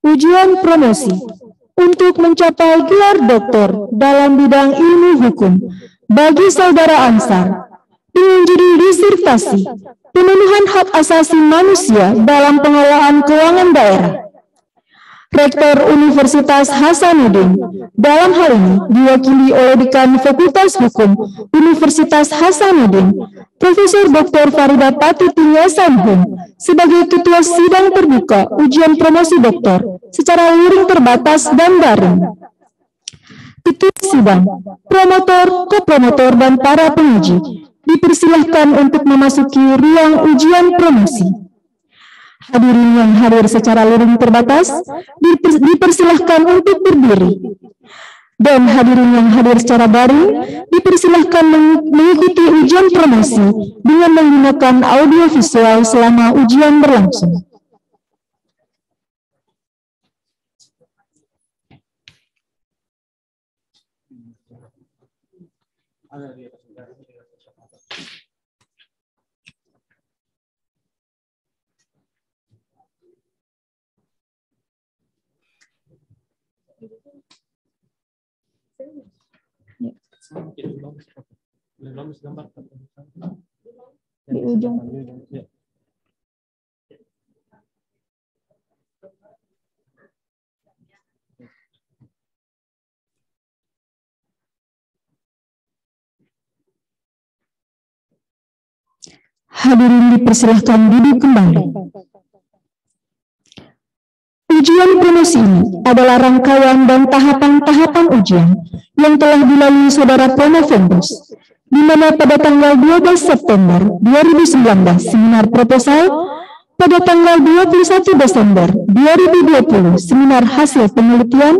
Ujian promosi untuk mencapai gelar doktor dalam bidang ilmu hukum bagi saudara Ansar dengan judul disertasi pemenuhan hak asasi manusia dalam pengelolaan keuangan daerah. Rektor Universitas Hasanuddin dalam hal ini diwakili oleh Dekan Fakultas Hukum Universitas Hasanuddin, Profesor Dr. Farida Patuti Yasanhum, sebagai Ketua Sidang Terbuka Ujian Promosi Doktor secara luring terbatas dan daring. Ketua Sidang, promotor, kopromotor, dan para penguji dipersilahkan untuk memasuki ruang ujian promosi. Hadirin yang hadir secara luring terbatas dipersilahkan untuk berdiri. Dan hadirin yang hadir secara daring dipersilahkan mengikuti ujian promosi dengan menggunakan audio visual selama ujian berlangsung. Di ujung. Hadirin dipersilahkan duduk kembali. Ujian promosi ini adalah rangkaian dan tahapan-tahapan ujian yang telah dilalui Saudara Promovendus, di mana pada tanggal 12 September 2019 seminar proposal, pada tanggal 21 Desember 2020 seminar hasil penelitian,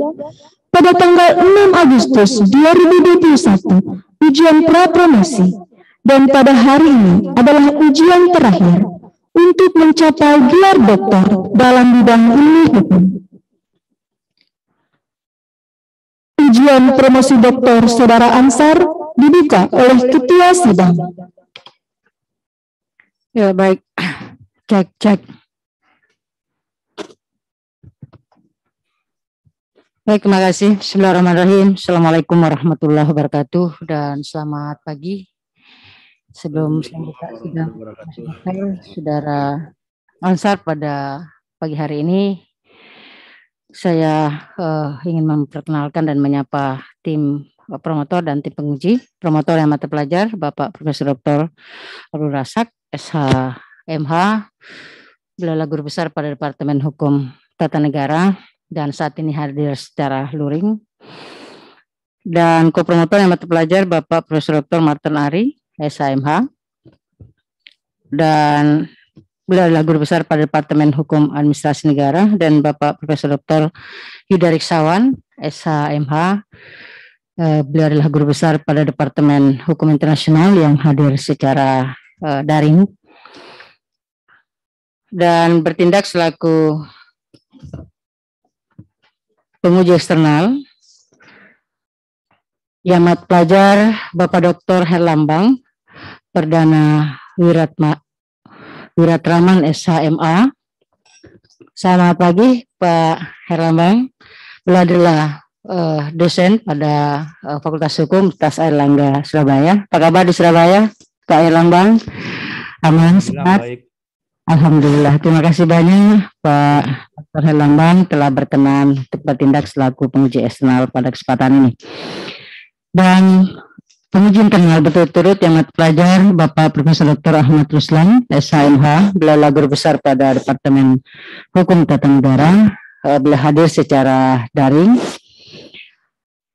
pada tanggal 6 Agustus 2021 ujian pra-promosi, dan pada hari ini adalah ujian terakhir untuk mencapai gelar doktor dalam bidang ilmu hukum. Ujian promosi doktor Saudara Ansar dibuka oleh Ketua Sidang. Ya, baik. Cek. Baik, terima kasih. Bismillahirrahmanirrahim. Assalamualaikum warahmatullahi wabarakatuh dan selamat pagi. Sebelum saya buka sidang, Saudara Ansar, pada pagi hari ini saya ingin memperkenalkan dan menyapa tim promotor dan tim penguji. Promotor yang mata pelajar Bapak Profesor Dr. Abdul Razak, SH.MH, beliau adalah guru besar pada Departemen Hukum Tata Negara dan saat ini hadir secara luring. Dan kopromotor yang mata pelajar Bapak Profesor Dr. Martin Ari, SHMH, dan beliau adalah guru besar pada Departemen Hukum Administrasi Negara, dan Bapak Profesor Dr. Yuda Riksawan, SHMH, beliau adalah guru besar pada Departemen Hukum Internasional yang hadir secara daring dan bertindak selaku penguji eksternal. Yang mata pelajar Bapak Dr. Herlambang Perdana Wiratraman, SHMA. Selamat pagi Pak Herlambang. Beliau adalah dosen pada Fakultas Hukum Universitas Airlangga Surabaya. Apa kabar di Surabaya Pak Herlambang? Aman, sehat? Alhamdulillah. Terima kasih banyak Pak Dr. Herlambang telah berkenan untuk bertindak selaku penguji eksternal pada kesempatan ini. Dan penguji internal berturut-turut yang mata pelajar Bapak Profesor Dr. Ahmad Ruslan, SHMH, beliau adalah guru besar pada Departemen Hukum Tata Negara, beliau hadir secara daring.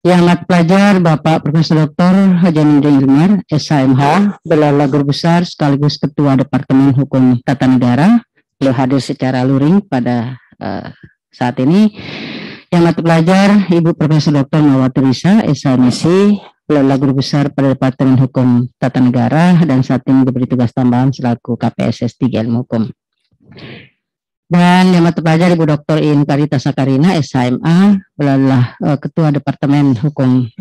Yang mata pelajar Bapak Profesor Dr. Hajanuddin Ilmar, SHMH, beliau adalah guru besar sekaligus Ketua Departemen Hukum Tata Negara, beliau hadir secara luring pada saat ini. Yang mata pelajar Ibu Profesor Dr. Mawati Risa, SHMSI, beliau adalah guru besar pada Departemen Hukum Tata Negara dan saat ini diberi tugas tambahan selaku KPSS 3 Ilmu Hukum. Dan yang mata pelajar Ibu Dr. In Karita Sakarina, SHMA, beliau adalah Ketua Departemen Hukum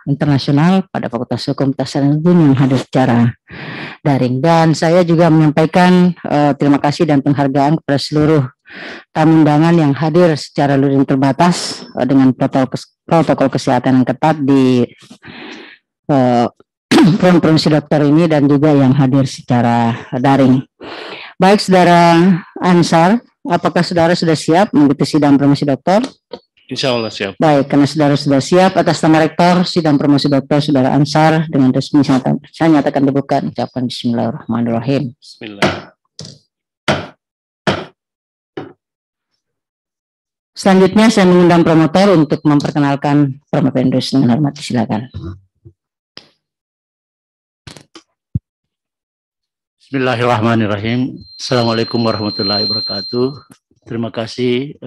Internasional pada Fakultas Hukum Hasanuddin yang hadir secara daring. Dan saya juga menyampaikan terima kasih dan penghargaan kepada seluruh tamu undangan yang hadir secara luring terbatas dengan protokol kesehatan yang ketat di promosi dokter ini dan juga yang hadir secara daring. Baik, Saudara Ansar, apakah saudara sudah siap mengikuti sidang promosi dokter? Insya Allah siap. Baik, karena saudara sudah siap, atas nama Rektor sidang promosi dokter Saudara Ansar dengan resmi saya nyatakan dibuka. Ucapkan Bismillahirrahmanirrahim. Bismillah. Selanjutnya saya mengundang promotor untuk memperkenalkan Promopendus dengan hormat. Silakan. Bismillahirrahmanirrahim. Assalamualaikum warahmatullahi wabarakatuh. Terima kasih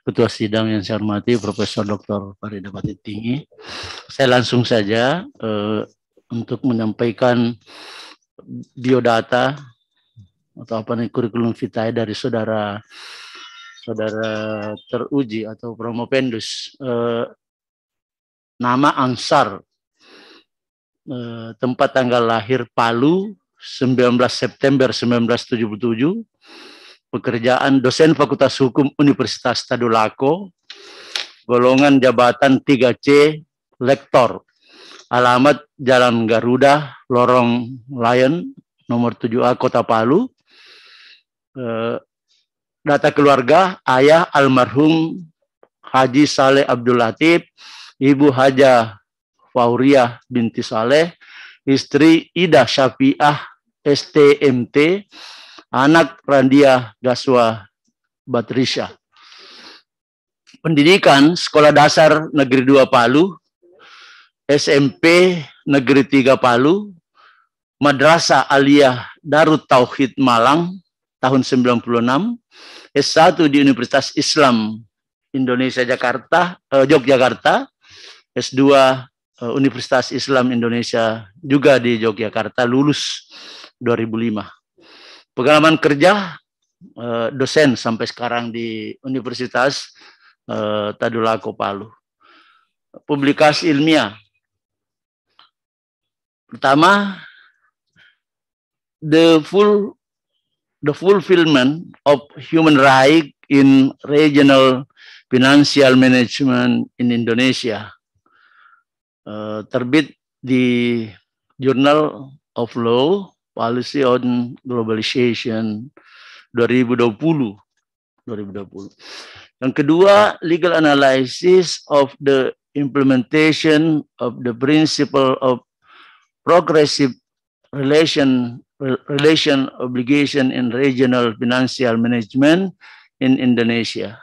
Ketua Sidang yang saya hormati Profesor Dr. Farida Patitinggi. Saya langsung saja untuk menyampaikan biodata atau apa nih kurikulum vitae dari saudara teruji atau Promopendus. Nama Ansar, tempat tanggal lahir Palu 19 September 1977. Pekerjaan dosen Fakultas Hukum Universitas Tadulako, golongan jabatan 3C, lektor. Alamat Jalan Garuda, Lorong Lion, nomor 7A, Kota Palu. Data keluarga, ayah almarhum Haji Saleh Abdul Latif, ibu Haja Fauriah binti Saleh, istri Ida Syafiah STMT, anak Randia Gaswa Batrisya. Pendidikan Sekolah Dasar Negeri 2 Palu, SMP Negeri 3 Palu, Madrasah Aliyah Darut Tauhid Malang tahun 96, S1 di Universitas Islam Indonesia Yogyakarta, S2 Universitas Islam Indonesia juga di Yogyakarta, lulus 2005. Pengalaman kerja dosen sampai sekarang di Universitas Tadulako Palu. Publikasi ilmiah. Pertama, the fulfillment of human right in regional financial management in Indonesia. Terbit di Journal of Law Policy on Globalization 2020. Yang kedua, legal analysis of the implementation of the principle of progressive relation obligation in regional financial management in Indonesia.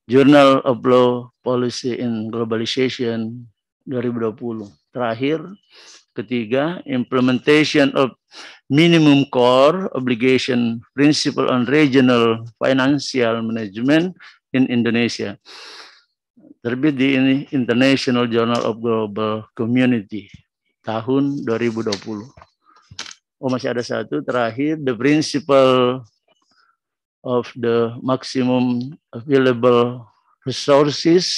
Journal of Law Policy in Globalization 2020. Terakhir, ketiga, implementation of minimum core obligation principle on regional financial management in Indonesia. Terbit di International Journal of Global Community tahun 2020. Oh, masih ada satu terakhir, the principle of the maximum available resources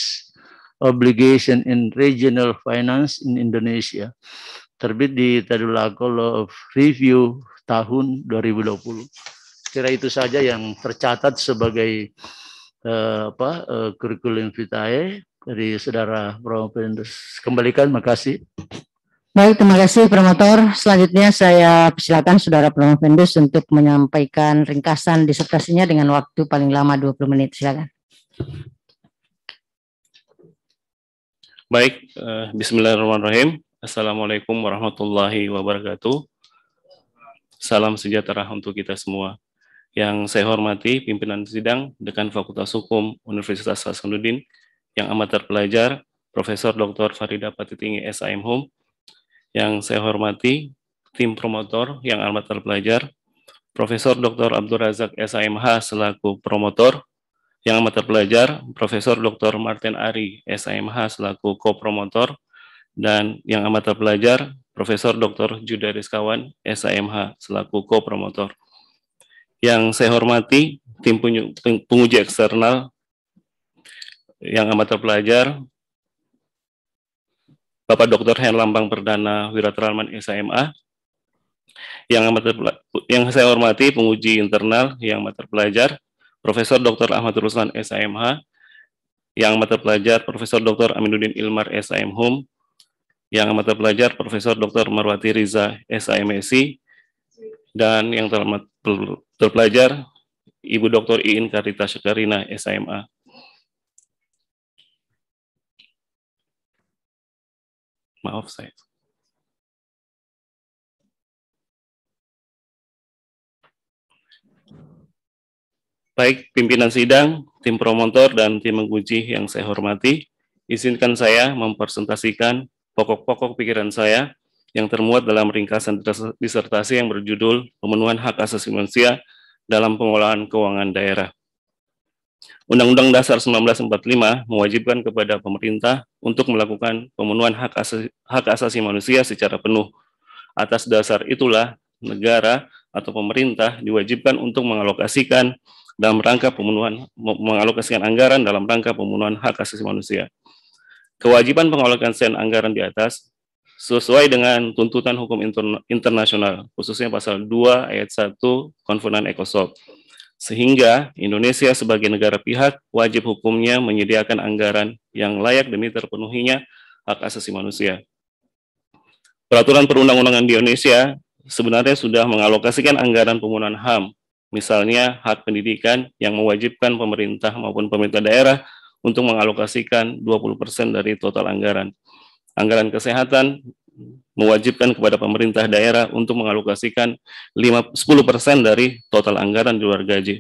obligation in regional finance in Indonesia. Terbit di Tadulako Law of Review tahun 2020. Kira itu saja yang tercatat sebagai kurikulum vitae dari saudara Promopendus. Kembalikan, makasih. Baik, terima kasih promotor. Selanjutnya saya persilakan saudara Promopendus untuk menyampaikan ringkasan disertasinya dengan waktu paling lama 20 menit. Silakan. Baik, bismillahirrahmanirrahim. Assalamualaikum warahmatullahi wabarakatuh. Salam sejahtera untuk kita semua. Yang saya hormati pimpinan sidang Dekan Fakultas Hukum Universitas Hasanuddin, yang amat terpelajar Profesor Dr. Farida Patitinggi SIM. Yang saya hormati tim promotor yang amat terpelajar Profesor Dr. Abdul Razak SIMH selaku promotor, yang amat terpelajar Profesor Dr. Martin Ari SIMH selaku kopromotor, dan yang amat terpelajar Profesor Dr. Juda Rizkawan SIMH selaku kopromotor. Yang saya hormati tim penguji eksternal yang amat terpelajar Bapak Dr. Herlambang Perdana Wiratralman SIMA, yang saya hormati penguji internal yang amat terpelajar Profesor Dr. Ahmad Ruslan SAMH, yang amat terpelajar Profesor Dr. Aminuddin Ilmar SAMHUM, yang amat terpelajar Profesor Dr. Marwati Riza SAMSI, dan yang terpelajar Ibu Dr. Iin Karita Syakarina SAMA. Maaf saya. Baik pimpinan sidang, tim promotor, dan tim menguji yang saya hormati, izinkan saya mempresentasikan pokok-pokok pikiran saya yang termuat dalam ringkasan disertasi yang berjudul Pemenuhan Hak Asasi Manusia dalam Pengelolaan Keuangan Daerah. Undang-Undang Dasar 1945 mewajibkan kepada pemerintah untuk melakukan pemenuhan hak asasi manusia secara penuh. Atas dasar itulah, negara atau pemerintah diwajibkan untuk mengalokasikan anggaran dalam rangka pemenuhan hak asasi manusia. Kewajiban pengalokasian anggaran di atas sesuai dengan tuntutan hukum internasional, khususnya pasal 2 ayat 1 Konvenan ECOSOC. Sehingga Indonesia sebagai negara pihak wajib hukumnya menyediakan anggaran yang layak demi terpenuhinya hak asasi manusia. Peraturan perundang-undangan di Indonesia sebenarnya sudah mengalokasikan anggaran pemenuhan HAM, misalnya hak pendidikan yang mewajibkan pemerintah maupun pemerintah daerah untuk mengalokasikan 20% dari total anggaran. Anggaran kesehatan mewajibkan kepada pemerintah daerah untuk mengalokasikan 10% dari total anggaran di luar gaji.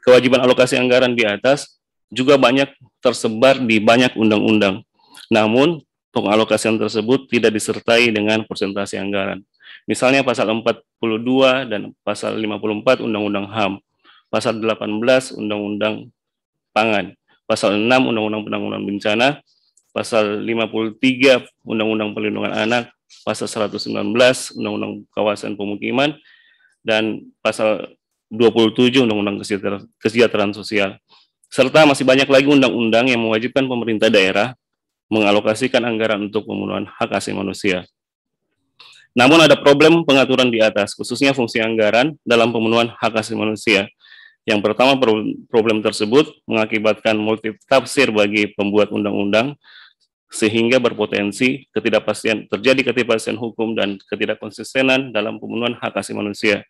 Kewajiban alokasi anggaran di atas juga banyak tersebar di banyak undang-undang. Namun, pengalokasian tersebut tidak disertai dengan persentase anggaran. Misalnya pasal 42 dan pasal 54 Undang-Undang HAM, pasal 18 Undang-Undang Pangan, pasal 6 Undang-Undang Penanggulangan Bencana, pasal 53 Undang-Undang Perlindungan Anak, pasal 119 Undang-Undang Kawasan Pemukiman, dan pasal 27 Undang-Undang Kesejahteraan Sosial. Serta masih banyak lagi undang-undang yang mewajibkan pemerintah daerah mengalokasikan anggaran untuk pemenuhan hak asasi manusia. Namun ada problem pengaturan di atas, khususnya fungsi anggaran dalam pemenuhan hak asasi manusia. Yang pertama, problem tersebut mengakibatkan multitafsir bagi pembuat undang-undang, sehingga berpotensi terjadi ketidakpastian hukum dan ketidakkonsistenan dalam pemenuhan hak asasi manusia.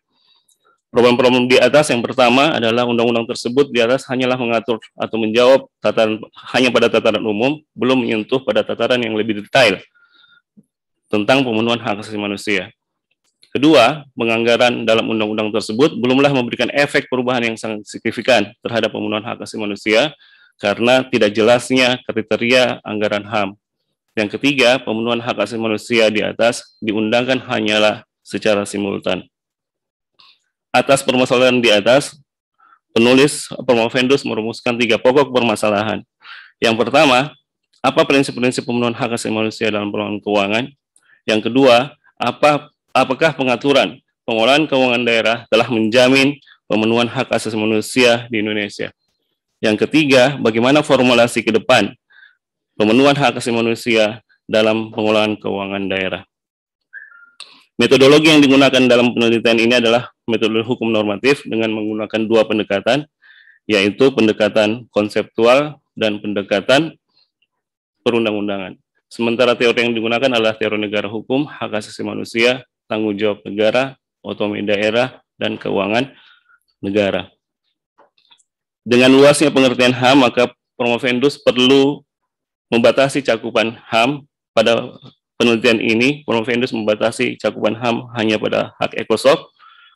Problem-problem di atas yang pertama adalah undang-undang tersebut di atas hanyalah mengatur atau menjawab hanya pada tataran umum, belum menyentuh pada tataran yang lebih detail tentang pemenuhan hak asasi manusia. Kedua, penganggaran dalam undang-undang tersebut belumlah memberikan efek perubahan yang sangat signifikan terhadap pemenuhan hak asasi manusia karena tidak jelasnya kriteria anggaran HAM. Yang ketiga, pemenuhan hak asasi manusia di atas diundangkan hanyalah secara simultan. Atas permasalahan di atas, penulis Promovendus merumuskan 3 pokok permasalahan. Yang pertama, apa prinsip-prinsip pemenuhan hak asasi manusia dalam pengelolaan keuangan? Yang kedua, apakah pengaturan pengelolaan keuangan daerah telah menjamin pemenuhan hak asasi manusia di Indonesia? Yang ketiga, bagaimana formulasi ke depan pemenuhan hak asasi manusia dalam pengelolaan keuangan daerah? Metodologi yang digunakan dalam penelitian ini adalah metode hukum normatif dengan menggunakan 2 pendekatan, yaitu pendekatan konseptual dan pendekatan perundang-undangan. Sementara teori yang digunakan adalah teori negara hukum, hak asasi manusia, tanggung jawab negara, otonomi daerah, dan keuangan negara. Dengan luasnya pengertian HAM, maka Promovendus perlu membatasi cakupan HAM. Pada penelitian ini, Promovendus membatasi cakupan HAM hanya pada hak ECOSOC,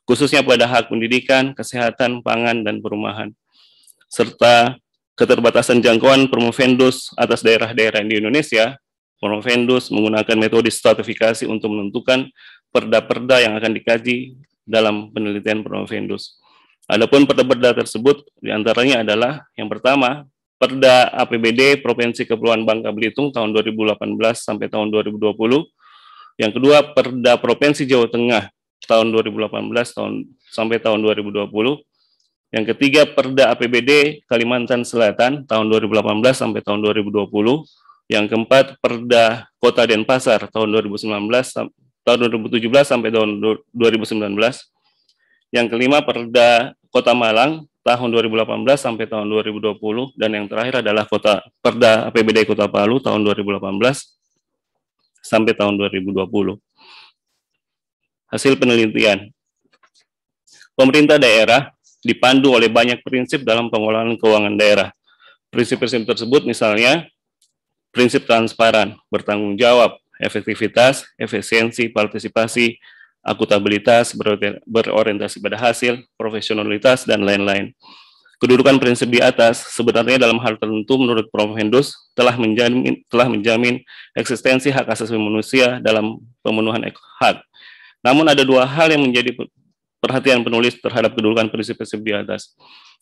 khususnya pada hak pendidikan, kesehatan, pangan, dan perumahan. Serta keterbatasan jangkauan Promovendus atas daerah-daerah di Indonesia, Promovendus menggunakan metode stratifikasi untuk menentukan perda-perda yang akan dikaji dalam penelitian Promovendus. Adapun perda-perda tersebut diantaranya adalah yang pertama, Perda APBD Provinsi Kepulauan Bangka Belitung tahun 2018 sampai tahun 2020. Yang kedua, Perda Provinsi Jawa Tengah tahun 2018 sampai tahun 2020. Yang ketiga, Perda APBD Kalimantan Selatan tahun 2018 sampai tahun 2020. Yang keempat, Perda Kota Denpasar tahun 2017 sampai tahun 2019. Yang kelima, Perda Kota Malang tahun 2018 sampai tahun 2020, dan yang terakhir adalah Perda APBD Kota Palu tahun 2018 sampai tahun 2020. Hasil penelitian. Pemerintah daerah dipandu oleh banyak prinsip dalam pengelolaan keuangan daerah. Prinsip-prinsip tersebut misalnya prinsip transparan, bertanggung jawab, efektivitas, efisiensi, partisipasi, akuntabilitas, berorientasi pada hasil, profesionalitas, dan lain-lain. Kedudukan prinsip di atas sebenarnya dalam hal tertentu menurut Prof. Hendus telah menjamin eksistensi hak asasi manusia dalam pemenuhan hak. Namun ada dua hal yang menjadi perhatian penulis terhadap kedudukan prinsip-prinsip di atas.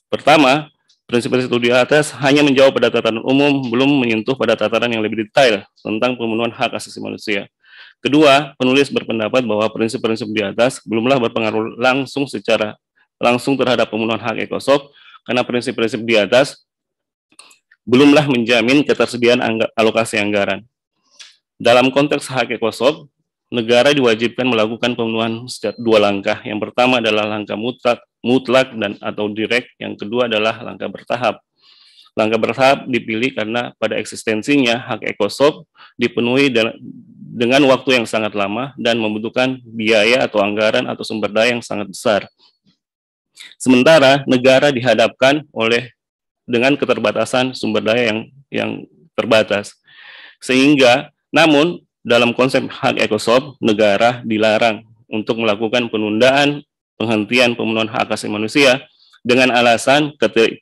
Pertama, prinsip-prinsip di atas hanya menjawab pada tataran umum, belum menyentuh pada tataran yang lebih detail tentang pemenuhan hak asasi manusia. Kedua, penulis berpendapat bahwa prinsip-prinsip di atas belumlah berpengaruh secara langsung terhadap pemenuhan hak ECOSOC, karena prinsip-prinsip di atas belumlah menjamin ketersediaan alokasi anggaran. Dalam konteks hak ECOSOC, negara diwajibkan melakukan pemenuhan setiap dua langkah. Yang pertama adalah langkah mutlak dan atau direct, yang kedua adalah langkah bertahap. Langkah bertahap dipilih karena pada eksistensinya hak ECOSOC dipenuhi dengan waktu yang sangat lama dan membutuhkan biaya atau anggaran atau sumber daya yang sangat besar. Sementara negara dihadapkan dengan keterbatasan sumber daya yang terbatas. Sehingga, namun dalam konsep hak ECOSOC, negara dilarang untuk melakukan penundaan, penghentian pemenuhan hak asasi manusia dengan alasan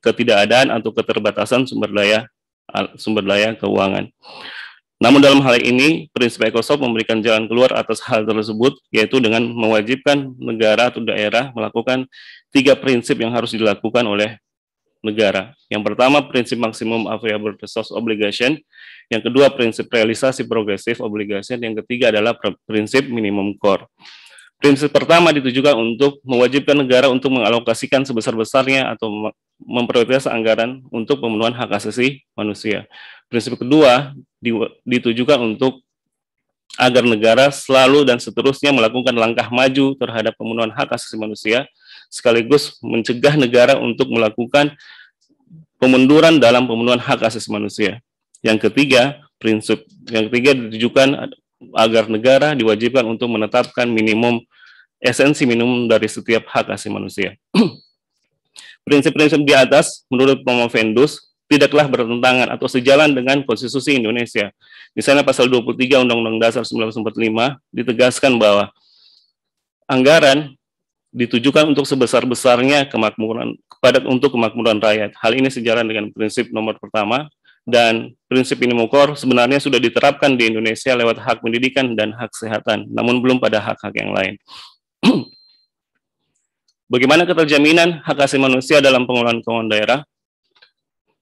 ketidakadaan atau keterbatasan sumber daya keuangan. Namun dalam hal ini, prinsip ECOSOC memberikan jalan keluar atas hal tersebut, yaitu dengan mewajibkan negara atau daerah melakukan 3 prinsip yang harus dilakukan oleh negara. Yang pertama, prinsip maksimum available resource obligation. Yang kedua, prinsip realisasi progressive obligation. Yang ketiga adalah prinsip minimum core. Prinsip pertama ditujukan untuk mewajibkan negara untuk mengalokasikan sebesar-besarnya atau memprioritaskan anggaran untuk pemenuhan hak asasi manusia. Prinsip kedua ditujukan untuk agar negara selalu dan seterusnya melakukan langkah maju terhadap pemenuhan hak asasi manusia, sekaligus mencegah negara untuk melakukan pemunduran dalam pemenuhan hak asasi manusia. Yang ketiga, prinsip yang ketiga ditujukan agar negara diwajibkan untuk menetapkan esensi minimum dari setiap hak asasi manusia. Prinsip-prinsip di atas, menurut Prof. Hendus, tidaklah bertentangan atau sejalan dengan Konstitusi Indonesia. Misalnya pasal 23 Undang-Undang Dasar 1945 ditegaskan bahwa anggaran ditujukan untuk sebesar-besarnya untuk kemakmuran rakyat. Hal ini sejalan dengan prinsip nomor pertama, dan prinsip minimum core sebenarnya sudah diterapkan di Indonesia lewat hak pendidikan dan hak kesehatan, namun belum pada hak-hak yang lain. Bagaimana keterjaminan hak asasi manusia dalam pengelolaan keuangan daerah?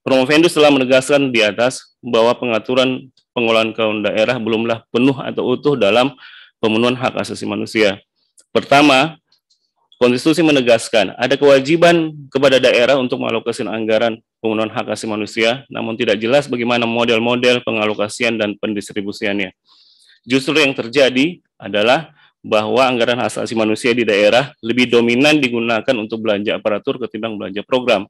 Prof. Hendus telah menegaskan di atas bahwa pengaturan pengelolaan keuangan daerah belumlah penuh atau utuh dalam pemenuhan hak asasi manusia. Pertama, Konstitusi menegaskan ada kewajiban kepada daerah untuk mengalokasikan anggaran pemenuhan hak asasi manusia, namun tidak jelas bagaimana model-model pengalokasian dan pendistribusiannya. Justru yang terjadi adalah bahwa anggaran hak asasi manusia di daerah lebih dominan digunakan untuk belanja aparatur ketimbang belanja program.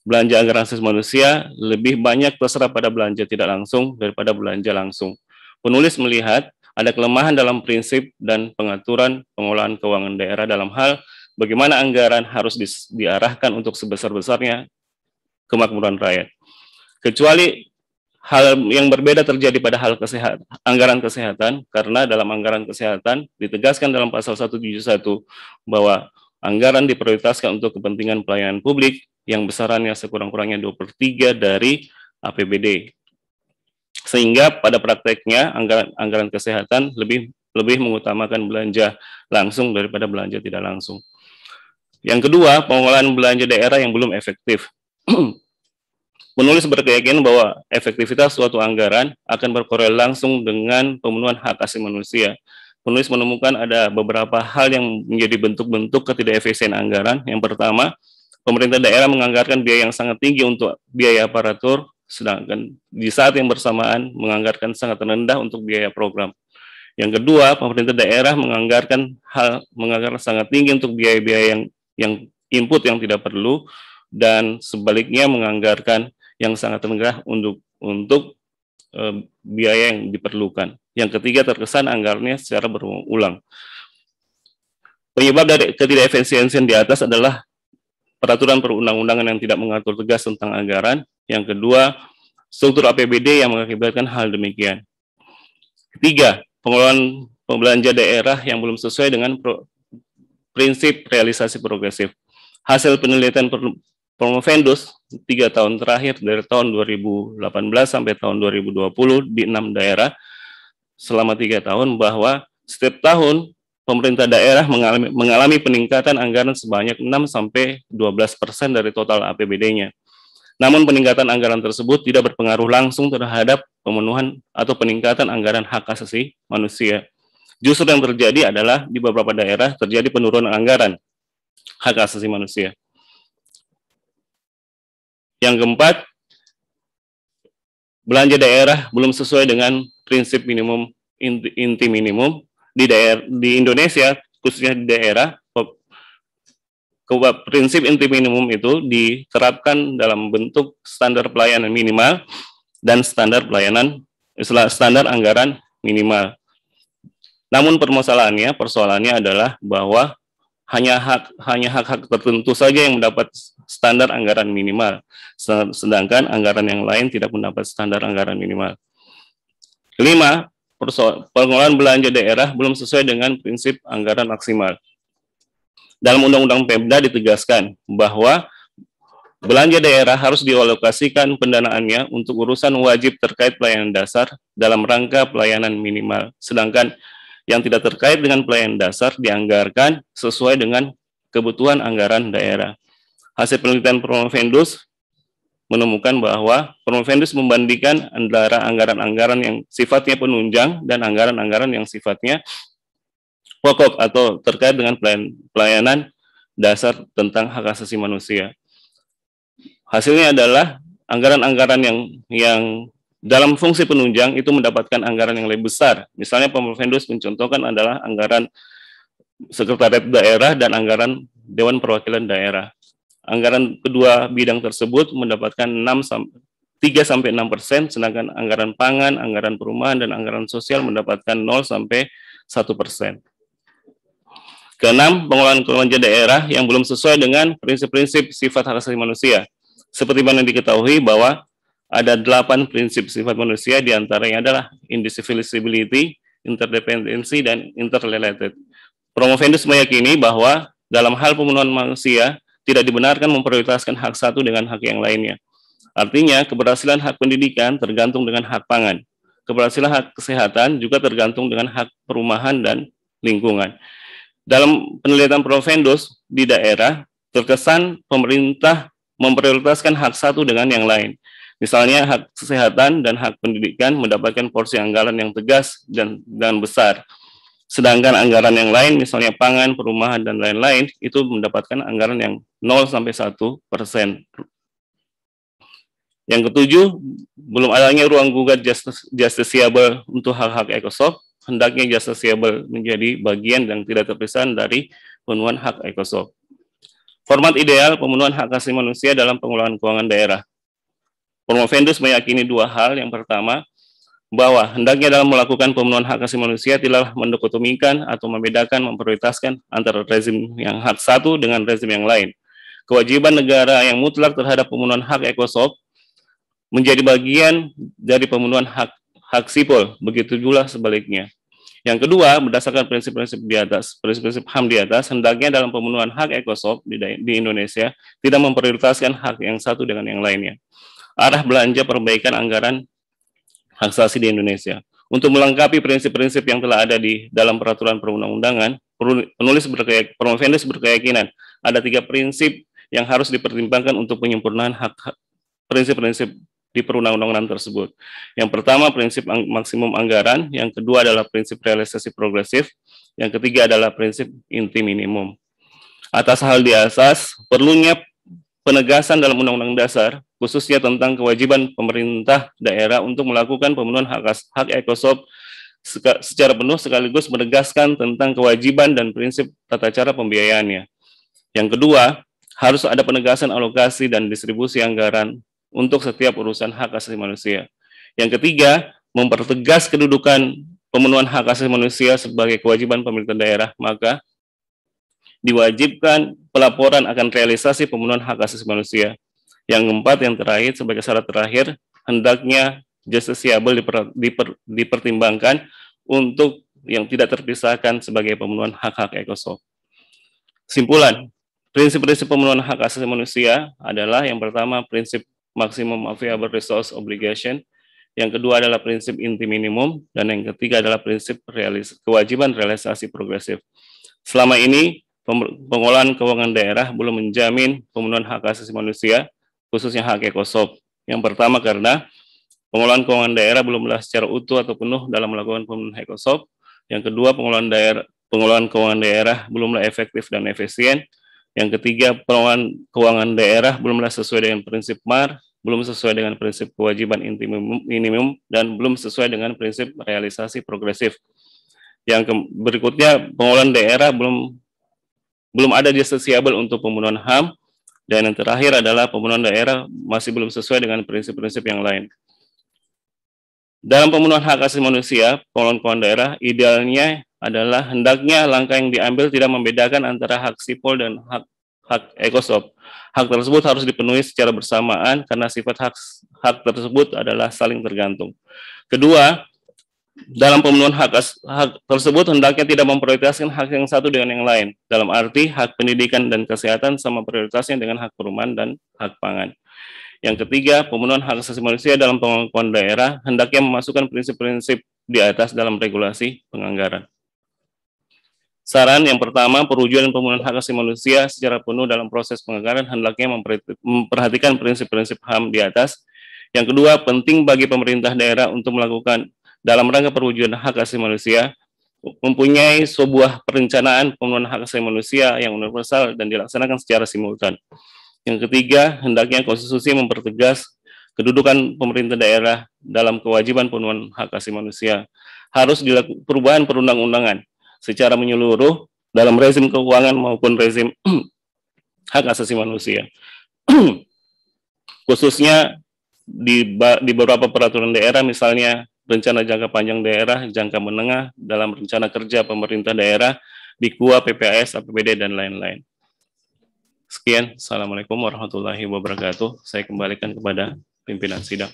Belanja anggaran hak asasi manusia lebih banyak terserap pada belanja tidak langsung daripada belanja langsung. Penulis melihat ada kelemahan dalam prinsip dan pengaturan pengelolaan keuangan daerah dalam hal bagaimana anggaran harus diarahkan untuk sebesar-besarnya kemakmuran rakyat. Kecuali hal yang berbeda terjadi pada anggaran kesehatan, karena dalam anggaran kesehatan ditegaskan dalam pasal 171 bahwa anggaran diprioritaskan untuk kepentingan pelayanan publik yang besarannya sekurang-kurangnya 2/3 dari APBD. Sehingga pada prakteknya anggaran kesehatan lebih mengutamakan belanja langsung daripada belanja tidak langsung. Yang kedua, pengelolaan belanja daerah yang belum efektif. Penulis berkeyakinan bahwa efektivitas suatu anggaran akan berkorelasi langsung dengan pemenuhan hak asasi manusia. Penulis menemukan ada beberapa hal yang menjadi bentuk-bentuk ketidakefisien anggaran. Yang pertama, pemerintah daerah menganggarkan biaya yang sangat tinggi untuk biaya aparatur, sedangkan di saat yang bersamaan menganggarkan sangat rendah untuk biaya program. Yang kedua, pemerintah daerah menganggarkan sangat tinggi untuk biaya-biaya yang input yang tidak perlu, dan sebaliknya menganggarkan yang sangat rendah untuk biaya yang diperlukan. Yang ketiga, terkesan anggarannya secara berulang. Penyebab dari ketidakefisiensian di atas adalah peraturan perundang-undangan yang tidak mengatur tegas tentang anggaran. Yang kedua, struktur APBD yang mengakibatkan hal demikian. Ketiga, pengelolaan belanja daerah yang belum sesuai dengan prinsip realisasi progresif. Hasil penelitian Promovendus 3 tahun terakhir dari tahun 2018 sampai tahun 2020 di 6 daerah selama 3 tahun bahwa setiap tahun pemerintah daerah mengalami peningkatan anggaran sebanyak 6-12% dari total APBD-nya. Namun peningkatan anggaran tersebut tidak berpengaruh langsung terhadap pemenuhan atau peningkatan anggaran hak asasi manusia. Justru yang terjadi adalah di beberapa daerah terjadi penurunan anggaran hak asasi manusia. Yang keempat, belanja daerah belum sesuai dengan prinsip minimum inti minimum di Indonesia, khususnya di daerah. Prinsip inti minimum itu diterapkan dalam bentuk standar pelayanan minimal dan standar anggaran minimal. Namun persoalannya adalah bahwa hanya hak-hak tertentu saja yang mendapat standar anggaran minimal, sedangkan anggaran yang lain tidak mendapat standar anggaran minimal. Kelima, pengelolaan belanja daerah belum sesuai dengan prinsip anggaran maksimal. Dalam Undang-Undang Pemda ditegaskan bahwa belanja daerah harus dialokasikan pendanaannya untuk urusan wajib terkait pelayanan dasar dalam rangka pelayanan minimal, sedangkan yang tidak terkait dengan pelayanan dasar dianggarkan sesuai dengan kebutuhan anggaran daerah. Hasil penelitian Promovendus menemukan bahwa Promovendus membandingkan antara anggaran-anggaran yang sifatnya penunjang dan anggaran-anggaran yang sifatnya pokok atau terkait dengan pelayanan dasar tentang hak asasi manusia. Hasilnya adalah anggaran-anggaran yang dalam fungsi penunjang itu mendapatkan anggaran yang lebih besar. Misalnya Promovendus mencontohkan adalah anggaran sekretariat daerah dan anggaran Dewan Perwakilan Daerah. Anggaran kedua bidang tersebut mendapatkan 3-6%, sedangkan anggaran pangan, anggaran perumahan, dan anggaran sosial mendapatkan 0-1%. Keenam, pengelolaan belanja daerah yang belum sesuai dengan prinsip-prinsip sifat hak asasi manusia. Seperti mana diketahui bahwa ada 8 prinsip sifat manusia, diantaranya adalah indivisibility, interdependency, dan interrelated. Promovendus meyakini bahwa dalam hal pemenuhan manusia tidak dibenarkan memprioritaskan hak satu dengan hak yang lainnya. Artinya, keberhasilan hak pendidikan tergantung dengan hak pangan. Keberhasilan hak kesehatan juga tergantung dengan hak perumahan dan lingkungan. Dalam penelitian Promovendus di daerah, terkesan pemerintah memprioritaskan hak satu dengan yang lain. Misalnya hak kesehatan dan hak pendidikan mendapatkan porsi anggaran yang tegas dan besar. Sedangkan anggaran yang lain, misalnya pangan, perumahan, dan lain-lain, itu mendapatkan anggaran yang 0-1%. Yang ketujuh, belum adanya ruang gugat justiciable untuk hak-hak ECOSOC. Hendaknya justiciable menjadi bagian yang tidak terpisah dari pemenuhan hak ECOSOC. Format ideal pemenuhan hak asasi manusia dalam pengelolaan keuangan daerah. Promovendus meyakini dua hal. Yang pertama, bahwa hendaknya dalam melakukan pemenuhan hak asasi manusia tidaklah mendichotomikan atau membedakan, memprioritaskan antara rezim yang hak satu dengan rezim yang lain. Kewajiban negara yang mutlak terhadap pemenuhan hak ECOSOC menjadi bagian dari pemenuhan hak sipil, begitu juga sebaliknya. Yang kedua, berdasarkan prinsip-prinsip di atas, prinsip-prinsip HAM di atas, hendaknya dalam pemenuhan hak ECOSOC di Indonesia tidak memprioritaskan hak yang satu dengan yang lainnya. Arah belanja perbaikan anggaran hak asasi di Indonesia. Untuk melengkapi prinsip-prinsip yang telah ada di dalam peraturan perundang-undangan, Promovendus berkeyakinan ada 3 prinsip yang harus dipertimbangkan untuk penyempurnaan prinsip-prinsip di perundang-undangan tersebut. Yang pertama, prinsip maksimum anggaran. Yang kedua adalah prinsip realisasi progresif. Yang ketiga adalah prinsip inti minimum. Atas hal di atas, perlunya penegasan dalam Undang-Undang Dasar, khususnya tentang kewajiban pemerintah daerah untuk melakukan pemenuhan hak ECOSOC secara penuh, sekaligus menegaskan tentang kewajiban dan prinsip tata cara pembiayaannya. Yang kedua, harus ada penegasan alokasi dan distribusi anggaran untuk setiap urusan hak asasi manusia. Yang ketiga, mempertegas kedudukan pemenuhan hak asasi manusia sebagai kewajiban pemerintah daerah, maka diwajibkan pelaporan akan realisasi pemenuhan hak asasi manusia. Yang keempat, yang terakhir, sebagai syarat terakhir, hendaknya justisiable dipertimbangkan untuk yang tidak terpisahkan sebagai pemenuhan hak-hak ECOSOC. Simpulan, prinsip-prinsip pemenuhan hak asasi manusia adalah yang pertama prinsip maximum available resource obligation, yang kedua adalah prinsip inti minimum, dan yang ketiga adalah prinsip kewajiban realisasi progresif. Selama ini, pengelolaan keuangan daerah belum menjamin pemenuhan hak asasi manusia, khususnya hak ECOSOC. Yang pertama karena pengelolaan keuangan daerah belumlah secara utuh atau penuh dalam melakukan pemenuhan ECOSOC. Yang kedua, pengelolaan keuangan daerah belumlah efektif dan efisien. Yang ketiga, pengelolaan keuangan daerah belumlah sesuai dengan prinsip MAR, belum sesuai dengan prinsip kewajiban inti minimum, dan belum sesuai dengan prinsip realisasi progresif. Yang berikutnya, pengelolaan daerah belum ada justisiable untuk pemenuhan HAM, dan yang terakhir adalah pemenuhan daerah masih belum sesuai dengan prinsip-prinsip yang lain. Dalam pemenuhan hak asasi manusia, pengelolaan keuangan daerah idealnya adalah hendaknya langkah yang diambil tidak membedakan antara hak sipol dan hak ECOSOC. Hak tersebut harus dipenuhi secara bersamaan karena sifat hak tersebut adalah saling tergantung. Kedua, dalam pemenuhan hak tersebut hendaknya tidak memprioritaskan hak yang satu dengan yang lain. Dalam arti hak pendidikan dan kesehatan sama prioritasnya dengan hak perumahan dan hak pangan. Yang ketiga, pemenuhan hak asasi manusia dalam pengelolaan keuangan daerah hendaknya memasukkan prinsip-prinsip di atas dalam regulasi penganggaran. Saran yang pertama, perwujudan pemenuhan hak asasi manusia secara penuh dalam proses penganggaran hendaknya memperhatikan prinsip-prinsip HAM di atas. Yang kedua, penting bagi pemerintah daerah untuk melakukan dalam rangka perwujudan hak asasi manusia, mempunyai sebuah perencanaan pemenuhan hak asasi manusia yang universal dan dilaksanakan secara simultan. Yang ketiga, hendaknya konstitusi mempertegas kedudukan pemerintah daerah dalam kewajiban pemenuhan hak asasi manusia. Harus dilakukan perubahan perundang-undangan secara menyeluruh dalam rezim keuangan maupun rezim hak asasi manusia. Khususnya di beberapa peraturan daerah, misalnya rencana jangka panjang daerah, jangka menengah dalam rencana kerja pemerintah daerah, BIKUA, PPAS, APBD, dan lain-lain. Sekian, Assalamualaikum warahmatullahi wabarakatuh. Saya kembalikan kepada pimpinan sidang.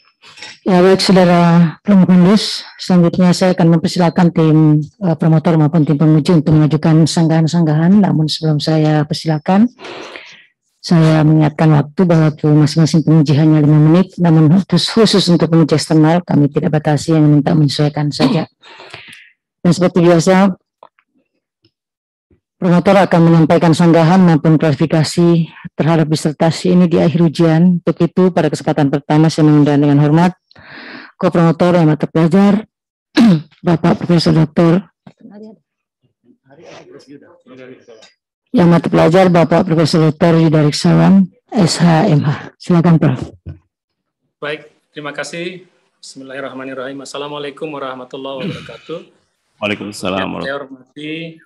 Ya, baik Saudara Promokus, selanjutnya saya akan mempersilakan tim promotor maupun tim penguji untuk mengajukan sanggahan-sanggahan. Namun sebelum saya persilakan, saya mengingatkan waktu bahwa masing-masing penguji hanya 5 menit, namun khusus untuk penguji eksternal kami tidak batasi, yang minta menyesuaikan saja. Dan seperti biasa, promotor akan menyampaikan sanggahan maupun klarifikasi terhadap disertasi ini di akhir ujian. Untuk itu, pada kesempatan pertama saya mengundang dengan hormat ko-promotor yang mata pelajar Bapak Profesor Dr. yang mata pelajar Bapak Profesor Dr. Yudariksawan, SHMH. Silakan, Prof. Baik, terima kasih. Bismillahirrahmanirrahim. Assalamualaikum warahmatullahi wabarakatuh. Waalaikumsalam. Saya hormati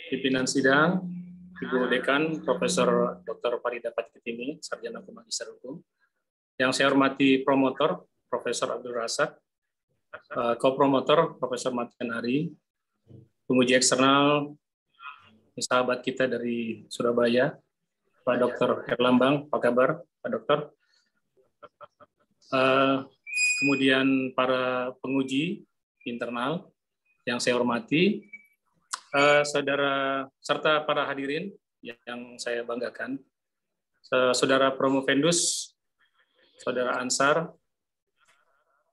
pimpinan sidang, Ibu Dekan, Profesor Dr. Farida Patitini, Sarjana Hukum Magister Hukum. Yang saya hormati promotor, Profesor Abdul Razak, ko-promotor, Profesor Matian Ari, penguji eksternal, sahabat kita dari Surabaya, Pak Dr. Herlambang, apa kabar, Pak Dokter? Kemudian para penguji internal yang saya hormati, saudara serta para hadirin yang saya banggakan, saudara Promovendus, saudara Ansar.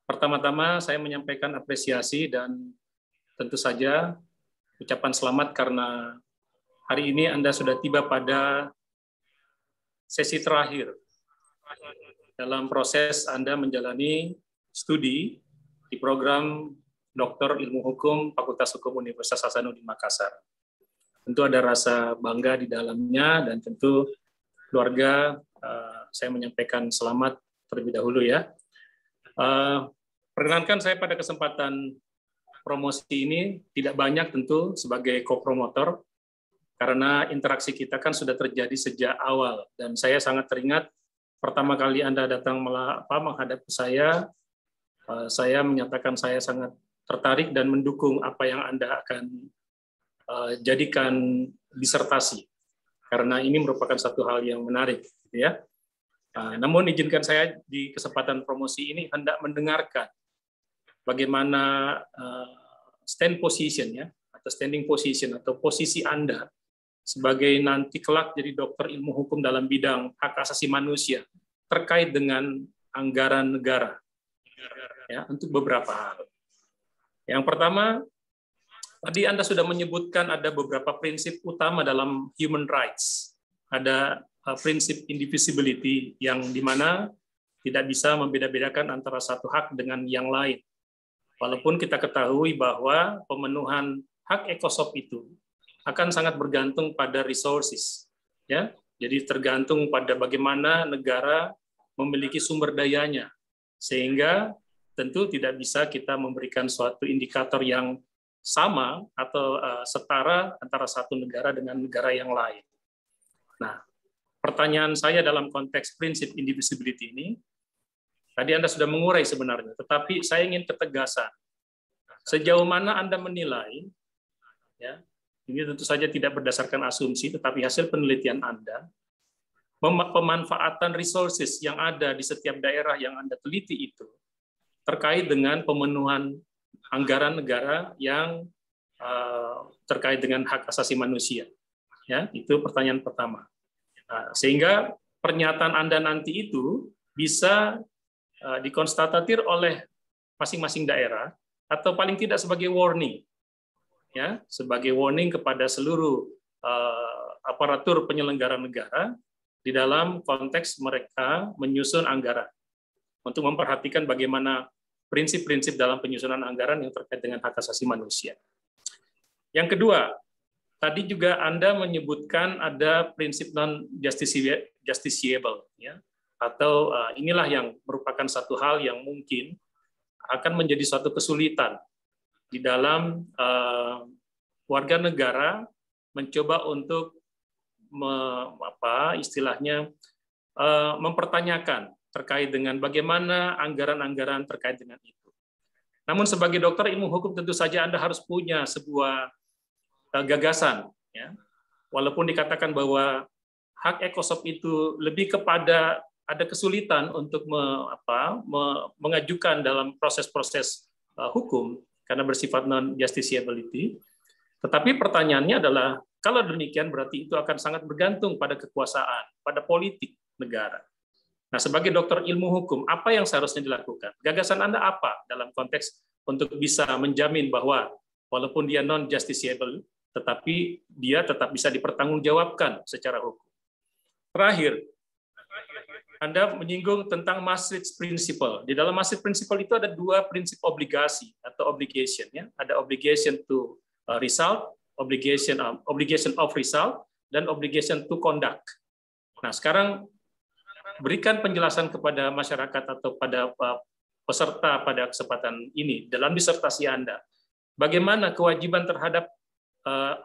Pertama-tama saya menyampaikan apresiasi dan tentu saja ucapan selamat karena hari ini Anda sudah tiba pada sesi terakhir dalam proses Anda menjalani studi di program Doktor Ilmu Hukum Fakultas Hukum Universitas Hasanuddin Makassar. Tentu ada rasa bangga di dalamnya dan tentu keluarga saya menyampaikan selamat terlebih dahulu ya. Perkenankan saya pada kesempatan promosi ini tidak banyak tentu sebagai co-promotor karena interaksi kita kan sudah terjadi sejak awal, dan saya sangat teringat pertama kali Anda datang menghadap saya menyatakan saya sangat tertarik dan mendukung apa yang Anda akan jadikan disertasi, karena ini merupakan satu hal yang menarik, gitu ya. Namun izinkan saya di kesempatan promosi ini hendak mendengarkan bagaimana stand position ya, atau standing position atau posisi Anda sebagai nanti kelak jadi dokter ilmu hukum dalam bidang hak asasi manusia terkait dengan anggaran negara ya, untuk beberapa hal. Yang pertama, tadi Anda sudah menyebutkan ada beberapa prinsip utama dalam human rights. Ada prinsip indivisibility yang dimana tidak bisa membeda-bedakan antara satu hak dengan yang lain. Walaupun kita ketahui bahwa pemenuhan hak ekosop itu akan sangat bergantung pada resources, ya. Jadi tergantung pada bagaimana negara memiliki sumber dayanya, sehingga tentu tidak bisa kita memberikan suatu indikator yang sama atau setara antara satu negara dengan negara yang lain. Nah, pertanyaan saya dalam konteks prinsip indivisibility ini, tadi Anda sudah mengurai sebenarnya, tetapi saya ingin ketegasan. Sejauh mana Anda menilai, ya, ini tentu saja tidak berdasarkan asumsi, tetapi hasil penelitian Anda, pemanfaatan resources yang ada di setiap daerah yang Anda teliti itu, terkait dengan pemenuhan anggaran negara yang terkait dengan hak asasi manusia. Ya, itu pertanyaan pertama. Sehingga pernyataan Anda nanti itu bisa dikonstatatir oleh masing-masing daerah, atau paling tidak sebagai warning, ya, sebagai warning kepada seluruh aparatur penyelenggara negara di dalam konteks mereka menyusun anggaran, untuk memperhatikan bagaimana prinsip-prinsip dalam penyusunan anggaran yang terkait dengan hak asasi manusia. Yang kedua, tadi juga Anda menyebutkan ada prinsip non-justiciable, ya, atau inilah yang merupakan satu hal yang mungkin akan menjadi suatu kesulitan di dalam warga negara mencoba untuk mempertanyakan terkait dengan bagaimana anggaran-anggaran terkait dengan itu. Namun sebagai dokter ilmu hukum tentu saja Anda harus punya sebuah gagasan, ya. Walaupun dikatakan bahwa hak ekosop itu lebih kepada ada kesulitan untuk mengajukan dalam proses-proses hukum karena bersifat non-justiciability, tetapi pertanyaannya adalah kalau demikian berarti itu akan sangat bergantung pada kekuasaan, pada politik negara. Nah, sebagai dokter ilmu hukum, apa yang seharusnya dilakukan? Gagasan Anda apa dalam konteks untuk bisa menjamin bahwa walaupun dia non-justiciable, tetapi dia tetap bisa dipertanggungjawabkan secara hukum? Terakhir, Anda menyinggung tentang Maastricht Principle. Di dalam Maastricht Principle itu ada dua prinsip obligasi atau obligation, ya. Ada obligation to result, obligation of result, dan obligation to conduct. Nah, sekarang berikan penjelasan kepada masyarakat atau pada peserta pada kesempatan ini dalam disertasi Anda, bagaimana kewajiban terhadap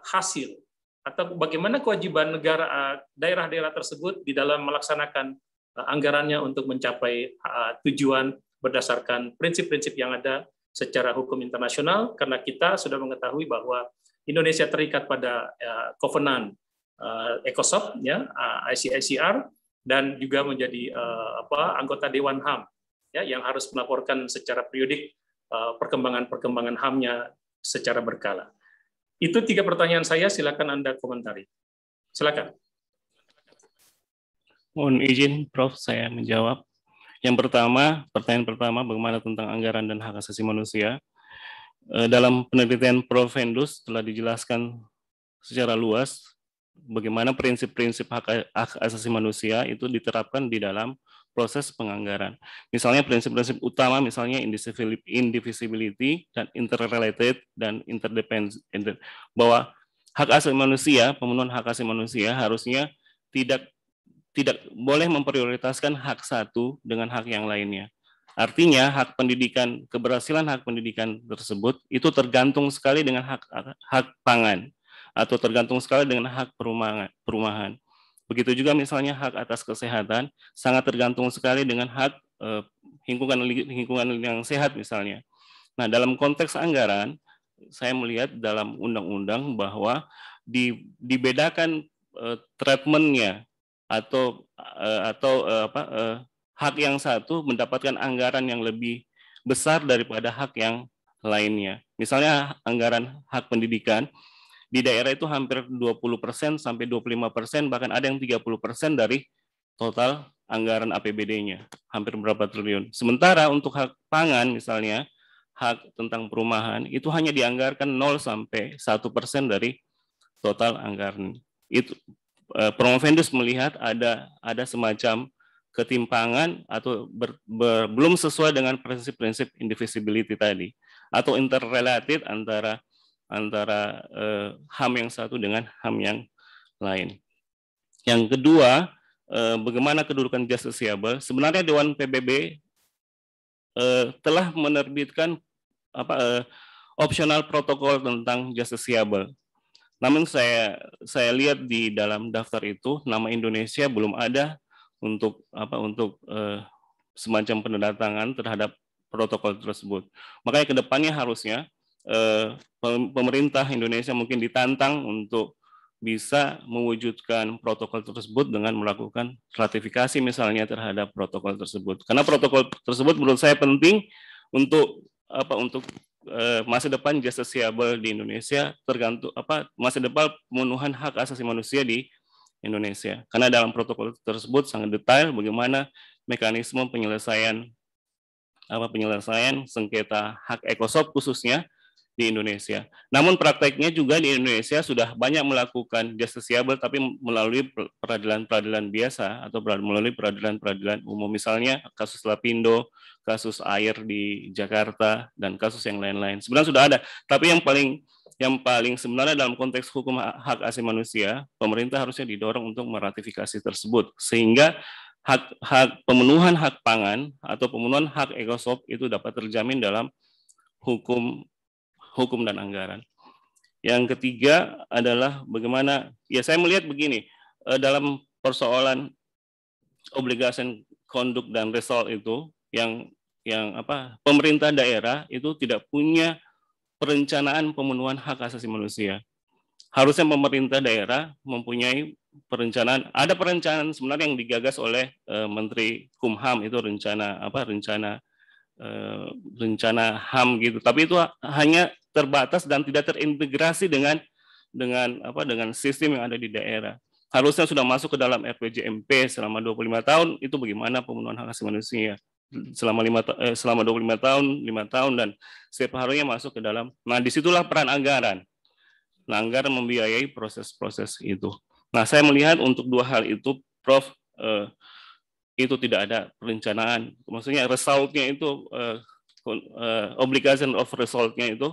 hasil atau bagaimana kewajiban negara daerah-daerah tersebut di dalam melaksanakan anggarannya untuk mencapai tujuan berdasarkan prinsip-prinsip yang ada secara hukum internasional, karena kita sudah mengetahui bahwa Indonesia terikat pada Covenant ECOSOC, ya, ICICR, dan juga menjadi anggota Dewan HAM, ya, yang harus melaporkan secara periodik perkembangan HAM-nya secara berkala. Itu 3 pertanyaan saya, silakan Anda komentari. Silakan. Mohon izin, Prof, saya menjawab. Yang pertama, pertanyaan pertama, bagaimana tentang anggaran dan hak asasi manusia? Dalam penelitian Prof. Hendus telah dijelaskan secara luas bagaimana prinsip-prinsip hak asasi manusia itu diterapkan di dalam proses penganggaran. Misalnya prinsip-prinsip utama, misalnya indivisibility dan interrelated dan interdependent, bahwa hak asasi manusia, pemenuhan hak asasi manusia harusnya tidak boleh memprioritaskan hak satu dengan hak yang lainnya. Artinya hak pendidikan, keberhasilan hak pendidikan tersebut itu tergantung sekali dengan hak pangan. atau tergantung sekali dengan hak perumahan. Begitu juga misalnya hak atas kesehatan sangat tergantung sekali dengan hak lingkungan yang sehat misalnya. Nah, dalam konteks anggaran, saya melihat dalam undang-undang bahwa dibedakan treatment-nya atau hak yang satu mendapatkan anggaran yang lebih besar daripada hak yang lainnya. Misalnya anggaran hak pendidikan di daerah itu hampir 20% sampai 25%, bahkan ada yang 30% dari total anggaran APBD-nya, hampir berapa triliun. Sementara untuk hak pangan misalnya, hak tentang perumahan itu hanya dianggarkan 0 sampai 1% dari total anggaran. Itu Promovendus melihat ada semacam ketimpangan atau belum sesuai dengan prinsip-prinsip indivisibility tadi, atau interrelated antara HAM yang satu dengan HAM yang lain. Yang kedua, bagaimana kedudukan justiciable? Sebenarnya Dewan PBB telah menerbitkan optional protokol tentang justiciable. Namun saya lihat di dalam daftar itu nama Indonesia belum ada untuk semacam penandatangan terhadap protokol tersebut. Makanya kedepannya harusnya pemerintah Indonesia mungkin ditantang untuk bisa mewujudkan protokol tersebut dengan melakukan ratifikasi misalnya terhadap protokol tersebut. Karena protokol tersebut menurut saya penting untuk masa depan justiciable di Indonesia, tergantung masa depan pemenuhan hak asasi manusia di Indonesia. Karena dalam protokol tersebut sangat detail bagaimana mekanisme penyelesaian sengketa hak ekosop khususnya di Indonesia. Namun prakteknya juga di Indonesia sudah banyak melakukan justiciable tapi melalui peradilan-peradilan biasa atau melalui peradilan-peradilan umum, misalnya kasus Lapindo, kasus air di Jakarta, dan kasus yang lain-lain. Sebenarnya sudah ada, tapi yang paling sebenarnya dalam konteks hukum hak asasi manusia, pemerintah harusnya didorong untuk meratifikasi tersebut sehingga pemenuhan hak pangan atau pemenuhan hak ekosop itu dapat terjamin dalam hukum dan anggaran. Yang ketiga adalah bagaimana, ya saya melihat begini, dalam persoalan obligation conduct dan result itu, yang pemerintah daerah itu tidak punya perencanaan pemenuhan hak asasi manusia. Harusnya pemerintah daerah mempunyai perencanaan, ada perencanaan sebenarnya yang digagas oleh Menteri Kumham, itu rencana HAM gitu, tapi itu hanya terbatas dan tidak terintegrasi dengan sistem yang ada di daerah. Harusnya sudah masuk ke dalam RPJMP selama 25 tahun, itu bagaimana pemenuhan hak asasi manusia selama 25 tahun, 5 tahun, dan setiap harinya masuk ke dalam. Nah, disitulah peran anggaran. Nah, anggaran membiayai proses-proses itu. Nah, saya melihat untuk dua hal itu, Prof, itu tidak ada perencanaan. Maksudnya resultnya itu, obligation of resultnya itu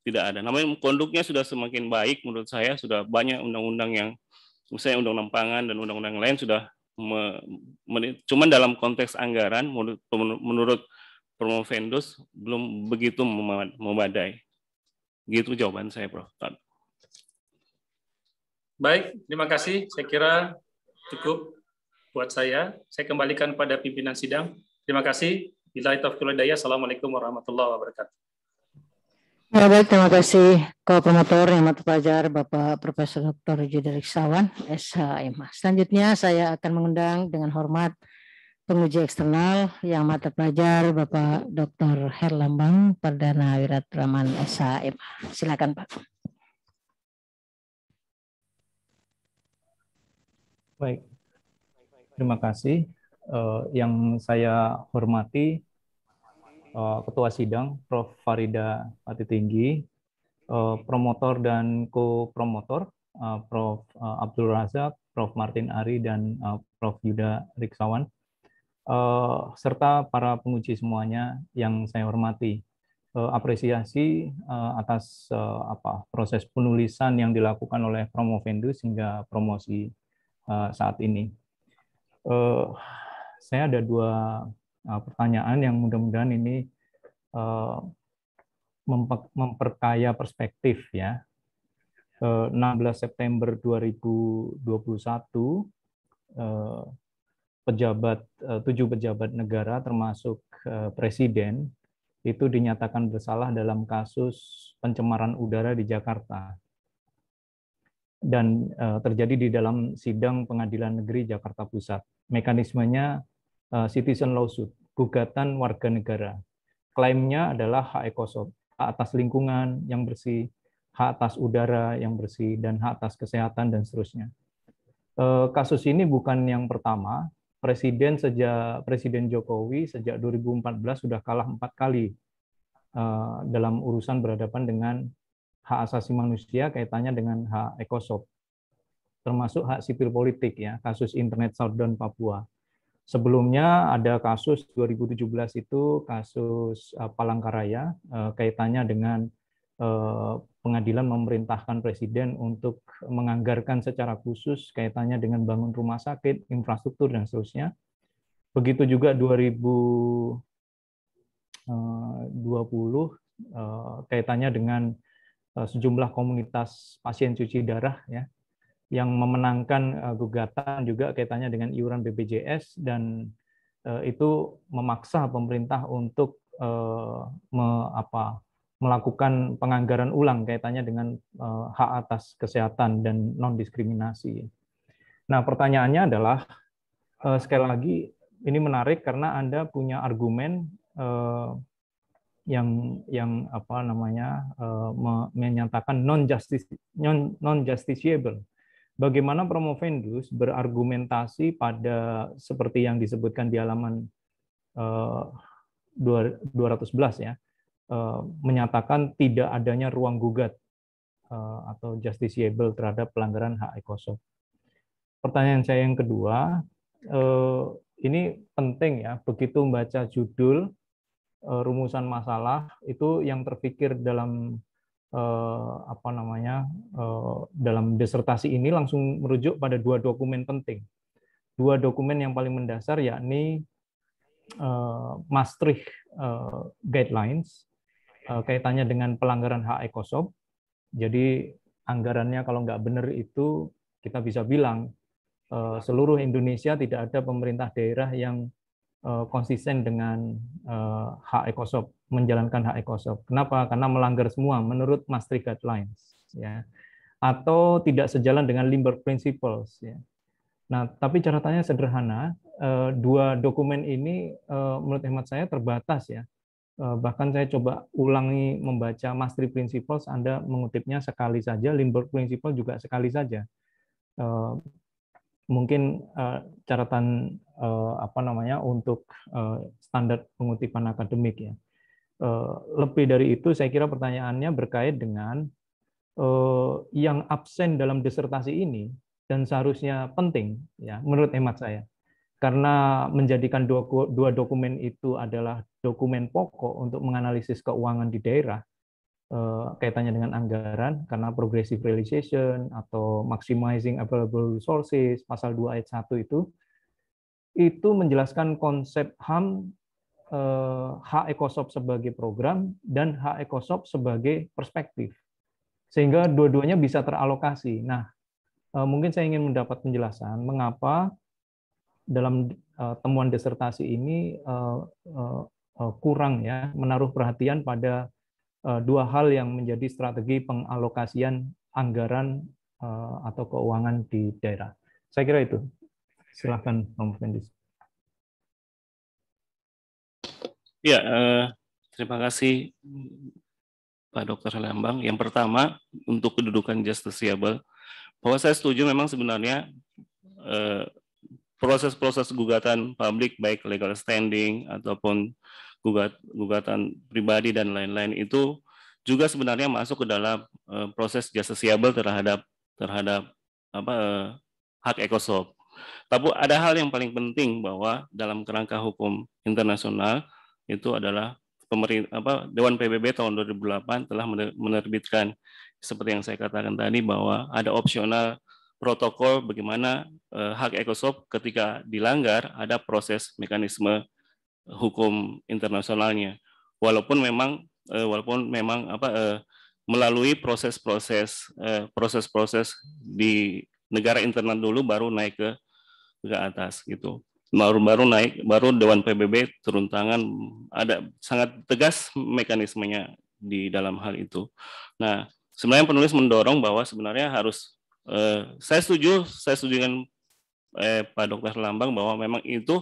tidak ada. Namanya konduknya sudah semakin baik menurut saya, sudah banyak undang-undang yang, misalnya undang-undang pangan dan undang-undang lain sudah, cuman dalam konteks anggaran menurut Promovendus belum begitu memadai. Gitu jawaban saya, Prof. Baik, terima kasih. Saya kira cukup buat saya. Saya kembalikan pada pimpinan sidang. Terima kasih. Billahi taufiq wal hidayah. Assalamualaikum warahmatullahi wabarakatuh. Ya, baik, terima kasih Koordinator yang mata pelajar Bapak Profesor Dr. Yudha Riksawan, SHMA. Selanjutnya saya akan mengundang dengan hormat penguji eksternal yang mata pelajar Bapak Dr. Herlambang Perdana Wiratraman, SHMA. Silakan, Pak. Baik, terima kasih. Yang saya hormati Ketua Sidang Prof. Farida Patitinggi, promotor dan ko-promotor Prof. Abdul Razak, Prof. Martin Ari, dan Prof. Yudha Riksawan, serta para penguji semuanya yang saya hormati. Apresiasi atas proses penulisan yang dilakukan oleh Promovendus hingga promosi saat ini. Saya ada dua pertanyaan yang mudah-mudahan ini memperkaya perspektif ya. 16 September 2021 7 pejabat negara termasuk presiden itu dinyatakan bersalah dalam kasus pencemaran udara di Jakarta. Dan terjadi di dalam sidang Pengadilan Negeri Jakarta Pusat. Mekanismenya citizen lawsuit, gugatan warga negara. Klaimnya adalah hak ekosop, hak atas lingkungan yang bersih, hak atas udara yang bersih, dan hak atas kesehatan, dan seterusnya. Kasus ini bukan yang pertama. Presiden Jokowi sejak 2014 sudah kalah 4 kali dalam urusan berhadapan dengan hak asasi manusia kaitannya dengan hak ekosop, termasuk hak sipil politik ya, kasus internet shutdown Papua. Sebelumnya ada kasus 2017 itu kasus Palangkaraya kaitannya dengan pengadilan memerintahkan presiden untuk menganggarkan secara khusus kaitannya dengan bangun rumah sakit, infrastruktur dan seterusnya. Begitu juga 2020 kaitannya dengan sejumlah komunitas pasien cuci darah ya yang memenangkan gugatan juga kaitannya dengan iuran BPJS, dan itu memaksa pemerintah untuk melakukan penganggaran ulang kaitannya dengan hak atas kesehatan dan non diskriminasi. Nah, pertanyaannya adalah sekali lagi ini menarik karena Anda punya argumen yang menyatakan non justiciable. Bagaimana Promovendus berargumentasi pada seperti yang disebutkan di halaman 211 ya, menyatakan tidak adanya ruang gugat atau justiciable terhadap pelanggaran hak ekosop. Pertanyaan saya yang kedua, ini penting ya, begitu membaca judul rumusan masalah itu yang terpikir dalam dalam disertasi ini langsung merujuk pada 2 dokumen penting. 2 dokumen yang paling mendasar yakni Maastricht Guidelines kaitannya dengan pelanggaran hak ekosop. Jadi anggarannya kalau nggak benar itu kita bisa bilang seluruh Indonesia tidak ada pemerintah daerah yang konsisten dengan hak ekosop, menjalankan hak ekosop. Kenapa? Karena melanggar semua menurut Maastricht Guidelines, ya, atau tidak sejalan dengan Limburg Principles. Ya. Nah, tapi catatannya sederhana. 2 dokumen ini menurut hemat saya terbatas ya. Bahkan saya coba ulangi membaca Maastricht Principles, Anda mengutipnya sekali saja, Limburg Principles juga sekali saja. Mungkin catatan untuk standar pengutipan akademik ya. Lebih dari itu saya kira pertanyaannya berkait dengan yang absen dalam disertasi ini dan seharusnya penting ya menurut hemat saya, karena menjadikan 2 dokumen itu adalah dokumen pokok untuk menganalisis keuangan di daerah kaitannya dengan anggaran, karena progressive realization atau maximizing available resources pasal 2 ayat 1 itu menjelaskan konsep HAM, hak ekosop sebagai program dan hak ekosop sebagai perspektif, sehingga dua-duanya bisa teralokasi. Nah, mungkin saya ingin mendapat penjelasan mengapa dalam temuan disertasi ini kurang ya menaruh perhatian pada 2 hal yang menjadi strategi pengalokasian anggaran atau keuangan di daerah. Saya kira itu. Silakan, Promovendus. Ya, terima kasih Pak Dr. Lambang. Yang pertama, untuk kedudukan justiciable, bahwa saya setuju memang sebenarnya proses-proses gugatan publik, baik legal standing ataupun gugatan pribadi dan lain-lain itu juga sebenarnya masuk ke dalam proses justiciable terhadap hak ekosop. Tapi ada hal yang paling penting bahwa dalam kerangka hukum internasional itu adalah Dewan PBB tahun 2008 telah menerbitkan seperti yang saya katakan tadi bahwa ada opsional protokol bagaimana hak ekosop ketika dilanggar ada proses mekanisme hukum internasionalnya. Walaupun memang melalui proses-proses di negara internal dulu, baru naik ke atas gitu. Baru naik, baru Dewan PBB turun tangan, ada sangat tegas mekanismenya di dalam hal itu. Nah, sebenarnya penulis mendorong bahwa sebenarnya harus, saya setuju dengan Pak Dr. Lambang bahwa memang itu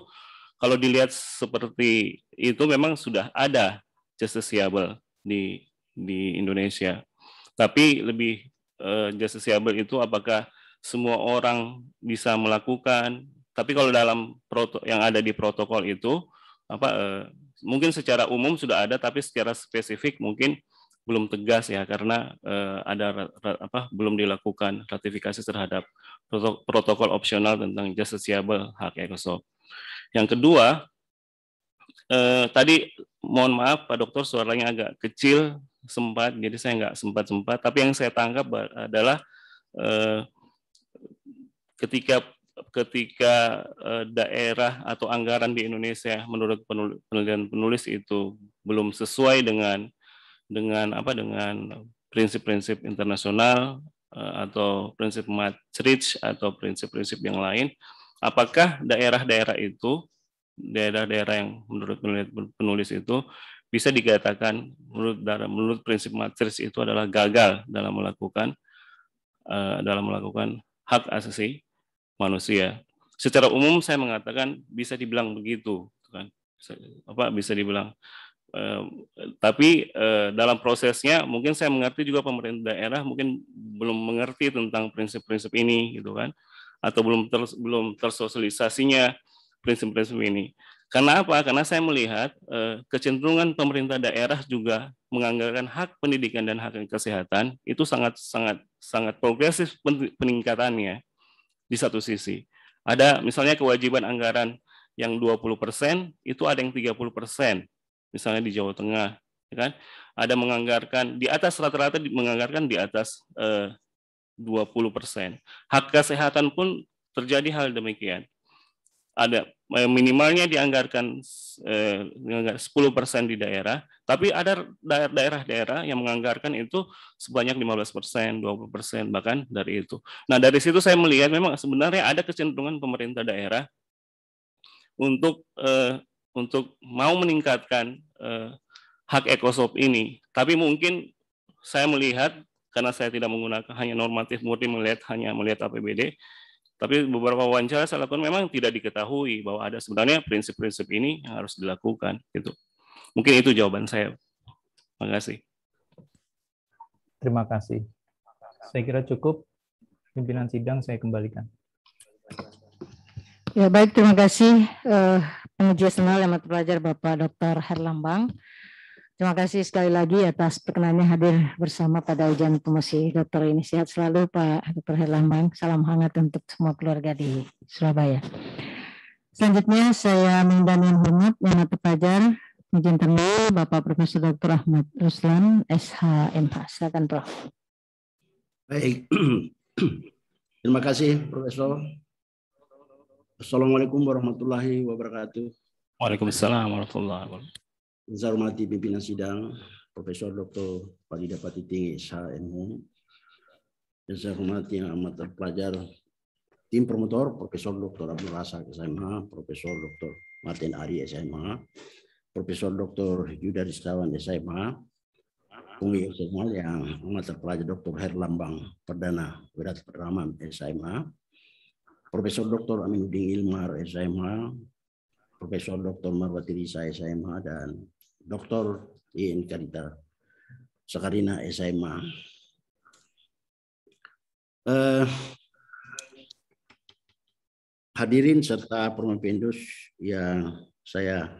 kalau dilihat seperti itu memang sudah ada justiciable di Indonesia. Tapi lebih justiciable itu apakah semua orang bisa melakukan? Tapi kalau dalam yang ada di protokol itu mungkin secara umum sudah ada, tapi secara spesifik mungkin belum tegas ya, karena belum dilakukan ratifikasi terhadap protokol opsional tentang justiciable hak ekosoc. Yang kedua, tadi mohon maaf Pak Dokter, suaranya agak kecil sempat, jadi saya nggak sempat. Tapi yang saya tangkap adalah ketika daerah atau anggaran di Indonesia menurut penelitian penulis itu belum sesuai dengan prinsip-prinsip internasional atau prinsip Maastricht atau prinsip-prinsip yang lain, apakah daerah-daerah yang menurut penulis itu bisa dikatakan menurut prinsip Maastricht itu adalah gagal dalam melakukan hak asasi manusia. Secara umum saya mengatakan bisa dibilang begitu, kan? Bisa dibilang. Tapi dalam prosesnya mungkin saya mengerti juga pemerintah daerah mungkin belum mengerti tentang prinsip-prinsip ini, gitu kan? Atau belum tersosialisasinya prinsip-prinsip ini. Karena apa? Karena saya melihat kecenderungan pemerintah daerah juga menganggarkan hak pendidikan dan hak kesehatan itu sangat progresif peningkatannya. Di satu sisi ada misalnya kewajiban anggaran yang 20%, itu ada yang 30%, misalnya di Jawa Tengah, ya kan? Ada menganggarkan di atas rata-rata, menganggarkan di atas 20%. Hak kesehatan pun terjadi hal demikian. Ada minimalnya dianggarkan 10% di daerah, tapi ada daerah-daerah yang menganggarkan itu sebanyak 15%, 20%, bahkan dari itu. Nah, dari situ saya melihat memang sebenarnya ada kecenderungan pemerintah daerah untuk mau meningkatkan hak ekosoc ini. Tapi mungkin saya melihat, karena saya tidak menggunakan hanya normatif murni melihat APBD, tapi beberapa wawancara saya lakukan memang tidak diketahui bahwa ada sebenarnya prinsip-prinsip ini yang harus dilakukan, gitu. Mungkin itu jawaban saya. Terima kasih. Terima kasih. Saya kira cukup. Pimpinan sidang saya kembalikan. Ya, baik, terima kasih penguji eksternal yang pelajar Bapak Dr. Herlambang. Terima kasih sekali lagi atas perkenannya hadir bersama pada ujian promosi dokter ini. Sehat selalu Pak Dr. Herlambang. Salam hangat untuk semua keluarga di Surabaya. Selanjutnya saya mengundang yang hormat yang pelajar ujian internal Bapak Profesor Dr. Ahmad Ruslan, SHMH. Silakan Prof. Baik. Terima kasih Profesor. Assalamualaikum warahmatullahi wabarakatuh. Waalaikumsalam warahmatullahi wabarakatuh. Saya hormati pimpinan sidang, Profesor Dr. Padida Pati Tinggi SHMH. Dan saya hormati yang amat terpelajar tim promotor, Profesor Dr. Abdul Razak SHMH, Profesor Dr. Martin Ari SHMH, Profesor Dr. Yuda Rizkawan SHMH, Punggi SHMH yang amat terpelajar Dr. Herlambang Perdana Wirat Perdana SHMH, Profesor Dr. Aminuddin Ilmar SHMH, Profesor Dr. Marwati Risa SHMH, dan Dr. Iin Karita Sakarina SHMH. Hadirin serta Permapendus yang saya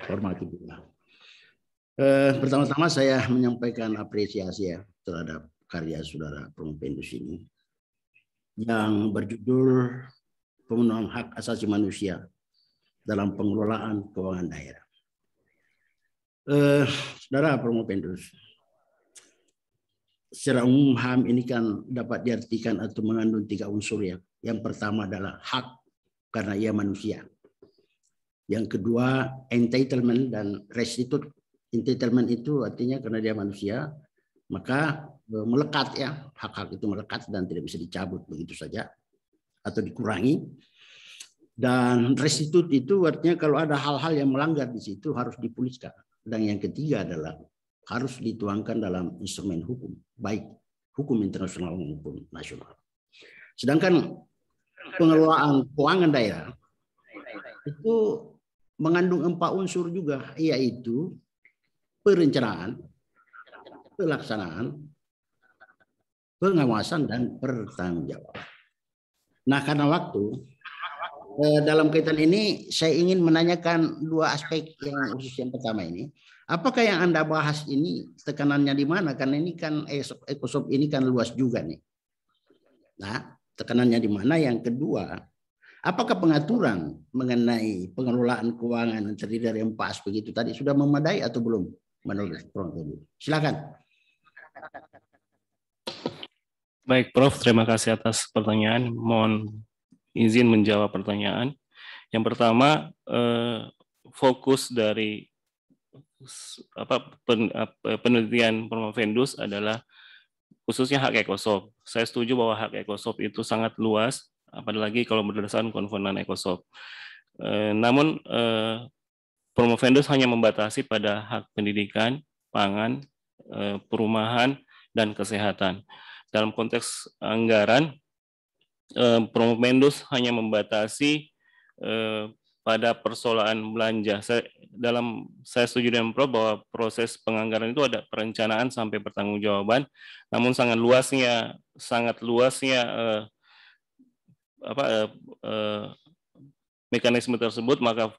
hormati juga. Pertama-tama saya menyampaikan apresiasi ya terhadap karya saudara Permapendus ini yang berjudul Pemenuhan Hak Asasi Manusia dalam Pengelolaan Keuangan Daerah. Saudara Permapendus, secara umum HAM ini kan dapat diartikan atau mengandung 3 unsur ya. Yang pertama adalah hak karena ia manusia. Yang kedua entitlement dan restitute. Entitlement itu artinya karena dia manusia, maka melekat ya, hak-hak itu melekat dan tidak bisa dicabut begitu saja atau dikurangi. Dan restitusi itu artinya kalau ada hal-hal yang melanggar di situ harus dipulihkan. Dan yang ketiga adalah harus dituangkan dalam instrumen hukum, baik hukum internasional maupun nasional. Sedangkan pengelolaan keuangan daerah itu mengandung 4 unsur juga, yaitu perencanaan, pelaksanaan, pengawasan, dan pertanggungjawaban. Nah, karena waktu, dalam kaitan ini saya ingin menanyakan 2 aspek yang khusus. Yang pertama ini, apakah yang Anda bahas ini tekanannya di mana? Karena ini kan ECOSOP ini kan luas juga nih. Nah, tekanannya di mana? Yang kedua, apakah pengaturan mengenai pengelolaan keuangan yang terdiri dari 4 aspek itu tadi sudah memadai atau belum? Menurut Prof. Silakan. Baik, Prof. Terima kasih atas pertanyaan. Mohon izin menjawab pertanyaan. Yang pertama, fokus dari penelitian Promovendus adalah khususnya hak ECOSOP. Saya setuju bahwa hak ECOSOP itu sangat luas, apalagi kalau berdasarkan konvenan ECOSOP. Namun Promovendus hanya membatasi pada hak pendidikan, pangan, perumahan, dan kesehatan. Dalam konteks anggaran, Promovendus hanya membatasi pada persoalan belanja. Saya setuju dengan Prof bahwa proses penganggaran itu ada perencanaan sampai pertanggungjawaban, namun sangat luasnya mekanisme tersebut, maka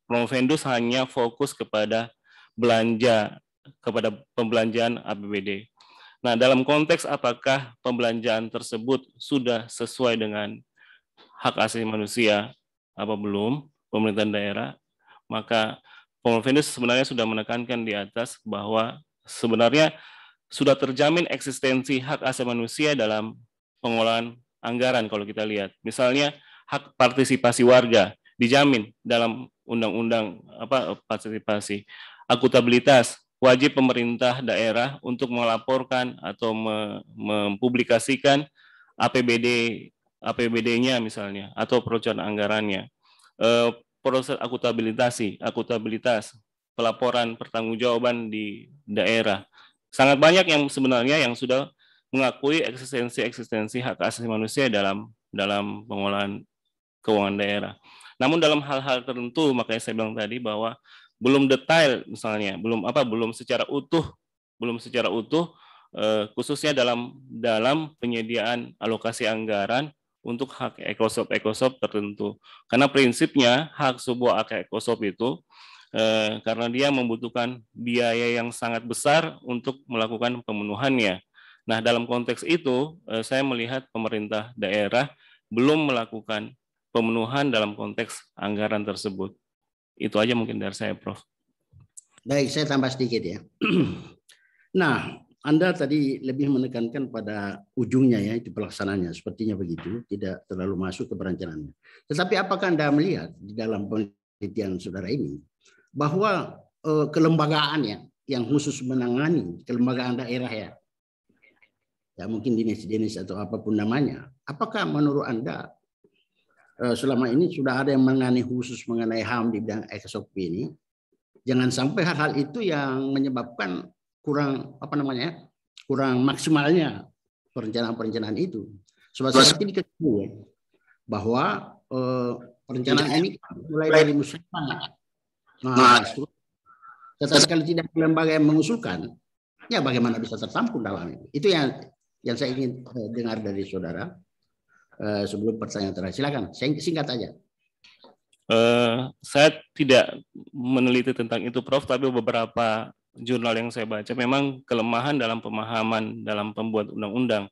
Promovendus hanya fokus kepada pembelanjaan APBD. Nah, dalam konteks apakah pembelanjaan tersebut sudah sesuai dengan hak asasi manusia apa belum, pemerintahan daerah, maka Promovendus sebenarnya sudah menekankan di atas bahwa sebenarnya sudah terjamin eksistensi hak asasi manusia dalam pengolahan anggaran kalau kita lihat. Misalnya hak partisipasi warga dijamin dalam undang-undang partisipasi, akutabilitas, wajib pemerintah daerah untuk melaporkan atau mempublikasikan APBD-nya misalnya atau perencanaan anggarannya. Proses akutabilitas, pelaporan pertanggungjawaban di daerah. Sangat banyak yang sebenarnya yang sudah mengakui eksistensi hak asasi manusia dalam pengolahan keuangan daerah. Namun dalam hal-hal tertentu, makanya saya bilang tadi bahwa belum detail, misalnya belum secara utuh, khususnya dalam penyediaan alokasi anggaran untuk hak ECOSOP tertentu. Karena prinsipnya hak sebuah hak ECOSOP itu karena dia membutuhkan biaya yang sangat besar untuk melakukan pemenuhannya. Nah, dalam konteks itu saya melihat pemerintah daerah belum melakukan pemenuhan dalam konteks anggaran tersebut. Itu aja mungkin dari saya, Prof. Baik, saya tambah sedikit ya. Nah, Anda tadi lebih menekankan pada ujungnya ya, itu pelaksanaannya. Sepertinya begitu, tidak terlalu masuk ke perencanaannya. Tetapi apakah Anda melihat di dalam penelitian saudara ini, bahwa kelembagaannya yang khusus menangani kelembagaan daerah ya mungkin dinas-dinas atau apapun namanya, apakah menurut Anda selama ini sudah ada yang menangani khusus mengenai HAM di bidang ECOSOP ini? Jangan sampai hal-hal itu yang menyebabkan kurang maksimalnya perencanaan itu. Seperti diketahui bahwa perencanaan ini mulai dari musyawarah. Nah, tetapi kalau tidak lembaga yang mengusulkan, ya bagaimana bisa tertampung dalam itu? Itu yang saya ingin dengar dari saudara. Sebelum pertanyaan terakhir, silakan. Singkat aja. Saya tidak meneliti tentang itu, Prof. Tapi beberapa jurnal yang saya baca memang kelemahan dalam pemahaman dalam pembuat undang-undang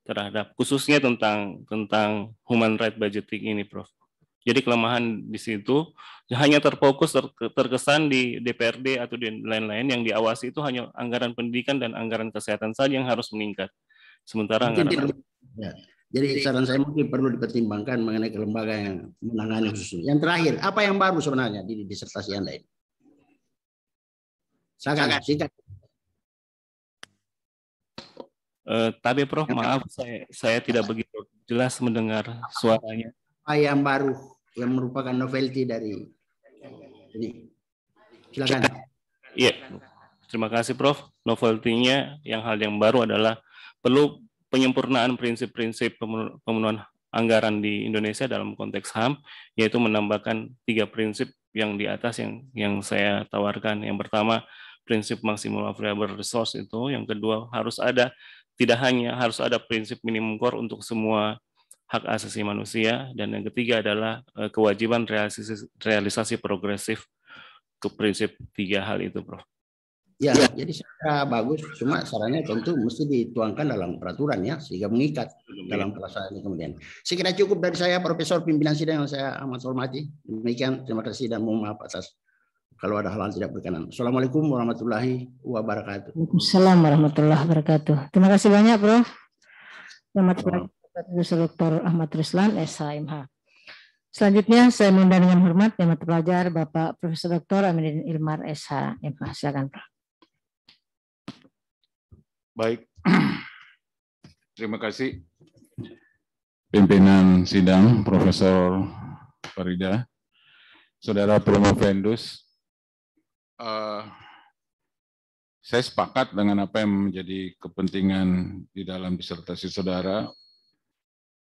terhadap khususnya tentang human right budgeting ini, Prof. Jadi kelemahan di situ hanya terkesan di DPRD atau di lain-lain yang diawasi itu hanya anggaran pendidikan dan anggaran kesehatan saja yang harus meningkat. Sementara anggaran Jadi saran saya mungkin perlu dipertimbangkan mengenai kelembagaan yang menangani khususnya. Yang terakhir, apa yang baru sebenarnya di disertasi Anda ini? Silakan, singkat. Tapi Prof, maaf saya tidak begitu jelas mendengar suaranya. Yang baru yang merupakan novelty dari ini. Silakan. Iya, terima kasih Prof. Novelty-nya hal yang baru adalah perlu penyempurnaan prinsip-prinsip pemenuhan anggaran di Indonesia dalam konteks HAM, yaitu menambahkan 3 prinsip yang di atas yang saya tawarkan. Yang pertama, prinsip maksimal available resource itu. Yang kedua, tidak hanya harus ada prinsip minimum core untuk semua hak asasi manusia, dan yang ketiga adalah kewajiban realisasi progresif ke prinsip 3 hal itu, Prof. Ya, jadi secara bagus, cuma sarannya tentu mesti dituangkan dalam peraturan ya, sehingga mengikat dalam pelaksanaan kemudian. Saya kira cukup dari saya, Profesor Pimpinan Sidang yang saya amat hormati. Demikian, terima kasih dan mohon maaf atas kalau ada hal-hal tidak berkenan. Assalamualaikum warahmatullahi wabarakatuh. Waalaikumsalam warahmatullahi wabarakatuh. Terima kasih banyak, Prof. Selamat pagi, Dr. Ahmad Ruslan, SHMH. Selanjutnya saya mengundang dengan hormat yang terpelajar Bapak Profesor Dr. Aminuddin Ilmar, SHMH. Silakan, Prof. Baik, terima kasih pimpinan sidang Profesor Farida, Saudara Promovendus. Saya sepakat dengan apa yang menjadi kepentingan di dalam disertasi saudara.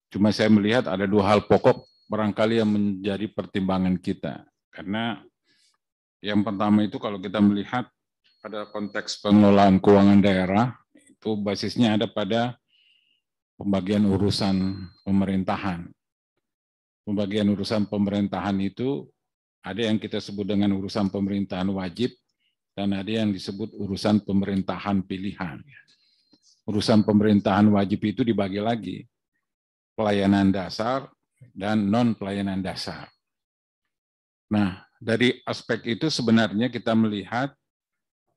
Cuma saya melihat ada 2 hal pokok barangkali yang menjadi pertimbangan kita. Karena yang pertama itu kalau kita melihat pada konteks pengelolaan keuangan daerah, itu basisnya ada pada pembagian urusan pemerintahan. Pembagian urusan pemerintahan itu ada yang kita sebut dengan urusan pemerintahan wajib dan ada yang disebut urusan pemerintahan pilihan. Urusan pemerintahan wajib itu dibagi lagi, pelayanan dasar dan non-pelayanan dasar. Nah, dari aspek itu sebenarnya kita melihat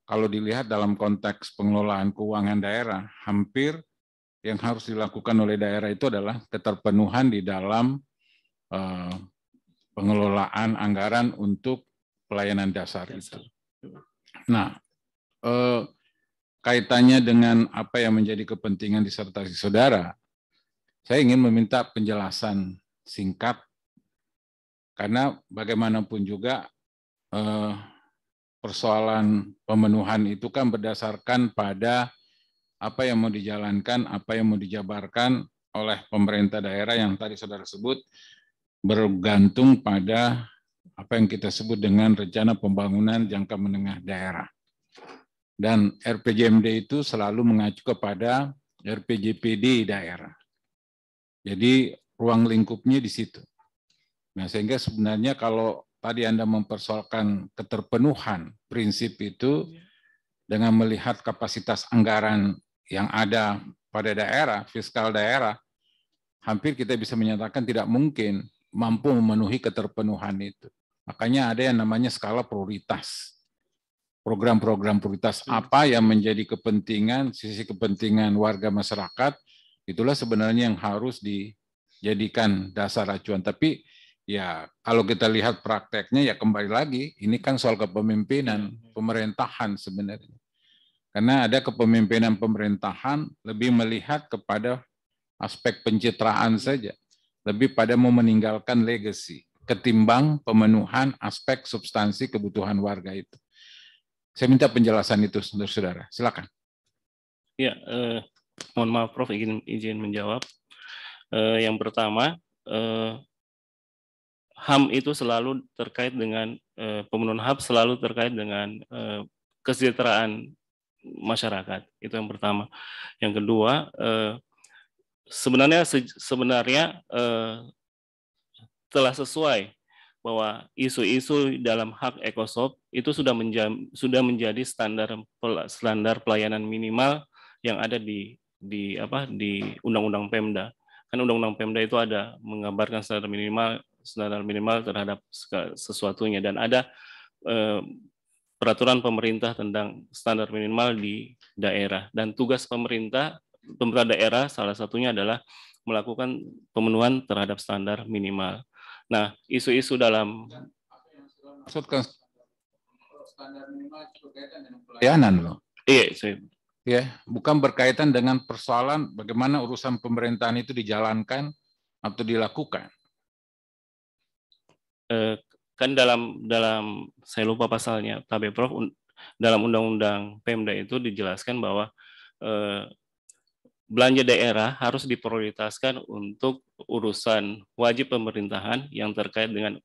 kalau dilihat dalam konteks pengelolaan keuangan daerah, hampir yang harus dilakukan oleh daerah itu adalah keterpenuhan di dalam pengelolaan anggaran untuk pelayanan dasar itu. Nah, kaitannya dengan apa yang menjadi kepentingan disertasi saudara, saya ingin meminta penjelasan singkat, karena bagaimanapun juga persoalan pemenuhan itu kan berdasarkan pada apa yang mau dijalankan, apa yang mau dijabarkan oleh pemerintah daerah yang tadi saudara sebut, bergantung pada apa yang kita sebut dengan rencana pembangunan jangka menengah daerah. Dan RPJMD itu selalu mengacu kepada RPJPD daerah. Jadi ruang lingkupnya di situ. Nah, sehingga sebenarnya kalau tadi Anda mempersoalkan keterpenuhan prinsip itu dengan melihat kapasitas anggaran yang ada pada daerah, fiskal daerah, hampir kita bisa menyatakan tidak mungkin mampu memenuhi keterpenuhan itu. Makanya ada yang namanya skala prioritas. Program-program prioritas apa yang menjadi kepentingan, sisi kepentingan warga masyarakat, itulah sebenarnya yang harus dijadikan dasar acuan. Tapi ya, kalau kita lihat prakteknya, ya kembali lagi, ini kan soal kepemimpinan pemerintahan sebenarnya. Karena ada kepemimpinan pemerintahan lebih melihat kepada aspek pencitraan saja, lebih pada mau meninggalkan legacy, ketimbang pemenuhan aspek substansi kebutuhan warga itu. Saya minta penjelasan itu, saudara. Silakan. Ya, mohon maaf Prof, izin menjawab. Yang pertama, HAM itu selalu terkait dengan pemenuhan HAM selalu terkait dengan kesejahteraan masyarakat. Itu yang pertama. Yang kedua, sebenarnya telah sesuai bahwa isu-isu dalam hak Ecosop itu sudah menjadi standar pelayanan minimal yang ada di Undang-Undang Pemda. Kan Undang-Undang Pemda itu ada menggambarkan standar minimal terhadap sesuatunya, dan ada peraturan pemerintah tentang standar minimal di daerah, dan tugas pemerintah daerah salah satunya adalah melakukan pemenuhan terhadap standar minimal. Nah, isu-isu dalam maksudkan standar minimal berkaitan dengan pelayanan loh. Iya, ya, bukan berkaitan dengan persoalan bagaimana urusan pemerintahan itu dijalankan atau dilakukan. Kan dalam saya lupa pasalnya, tapi Prof, dalam Undang-Undang Pemda itu dijelaskan bahwa belanja daerah harus diprioritaskan untuk urusan wajib pemerintahan yang terkait dengan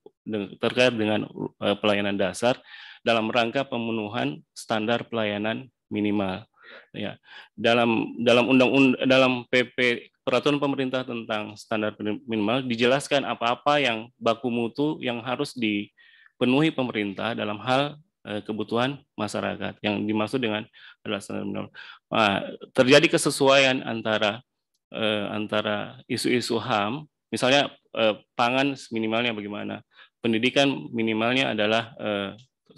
pelayanan dasar dalam rangka pemenuhan standar pelayanan minimal. Ya, dalam PP peraturan pemerintah tentang standar minimal dijelaskan apa-apa yang baku mutu yang harus dipenuhi pemerintah dalam hal kebutuhan masyarakat yang dimaksud dengan adalah standar minimal. Nah, terjadi kesesuaian antara isu-isu HAM, misalnya pangan minimalnya bagaimana, pendidikan minimalnya adalah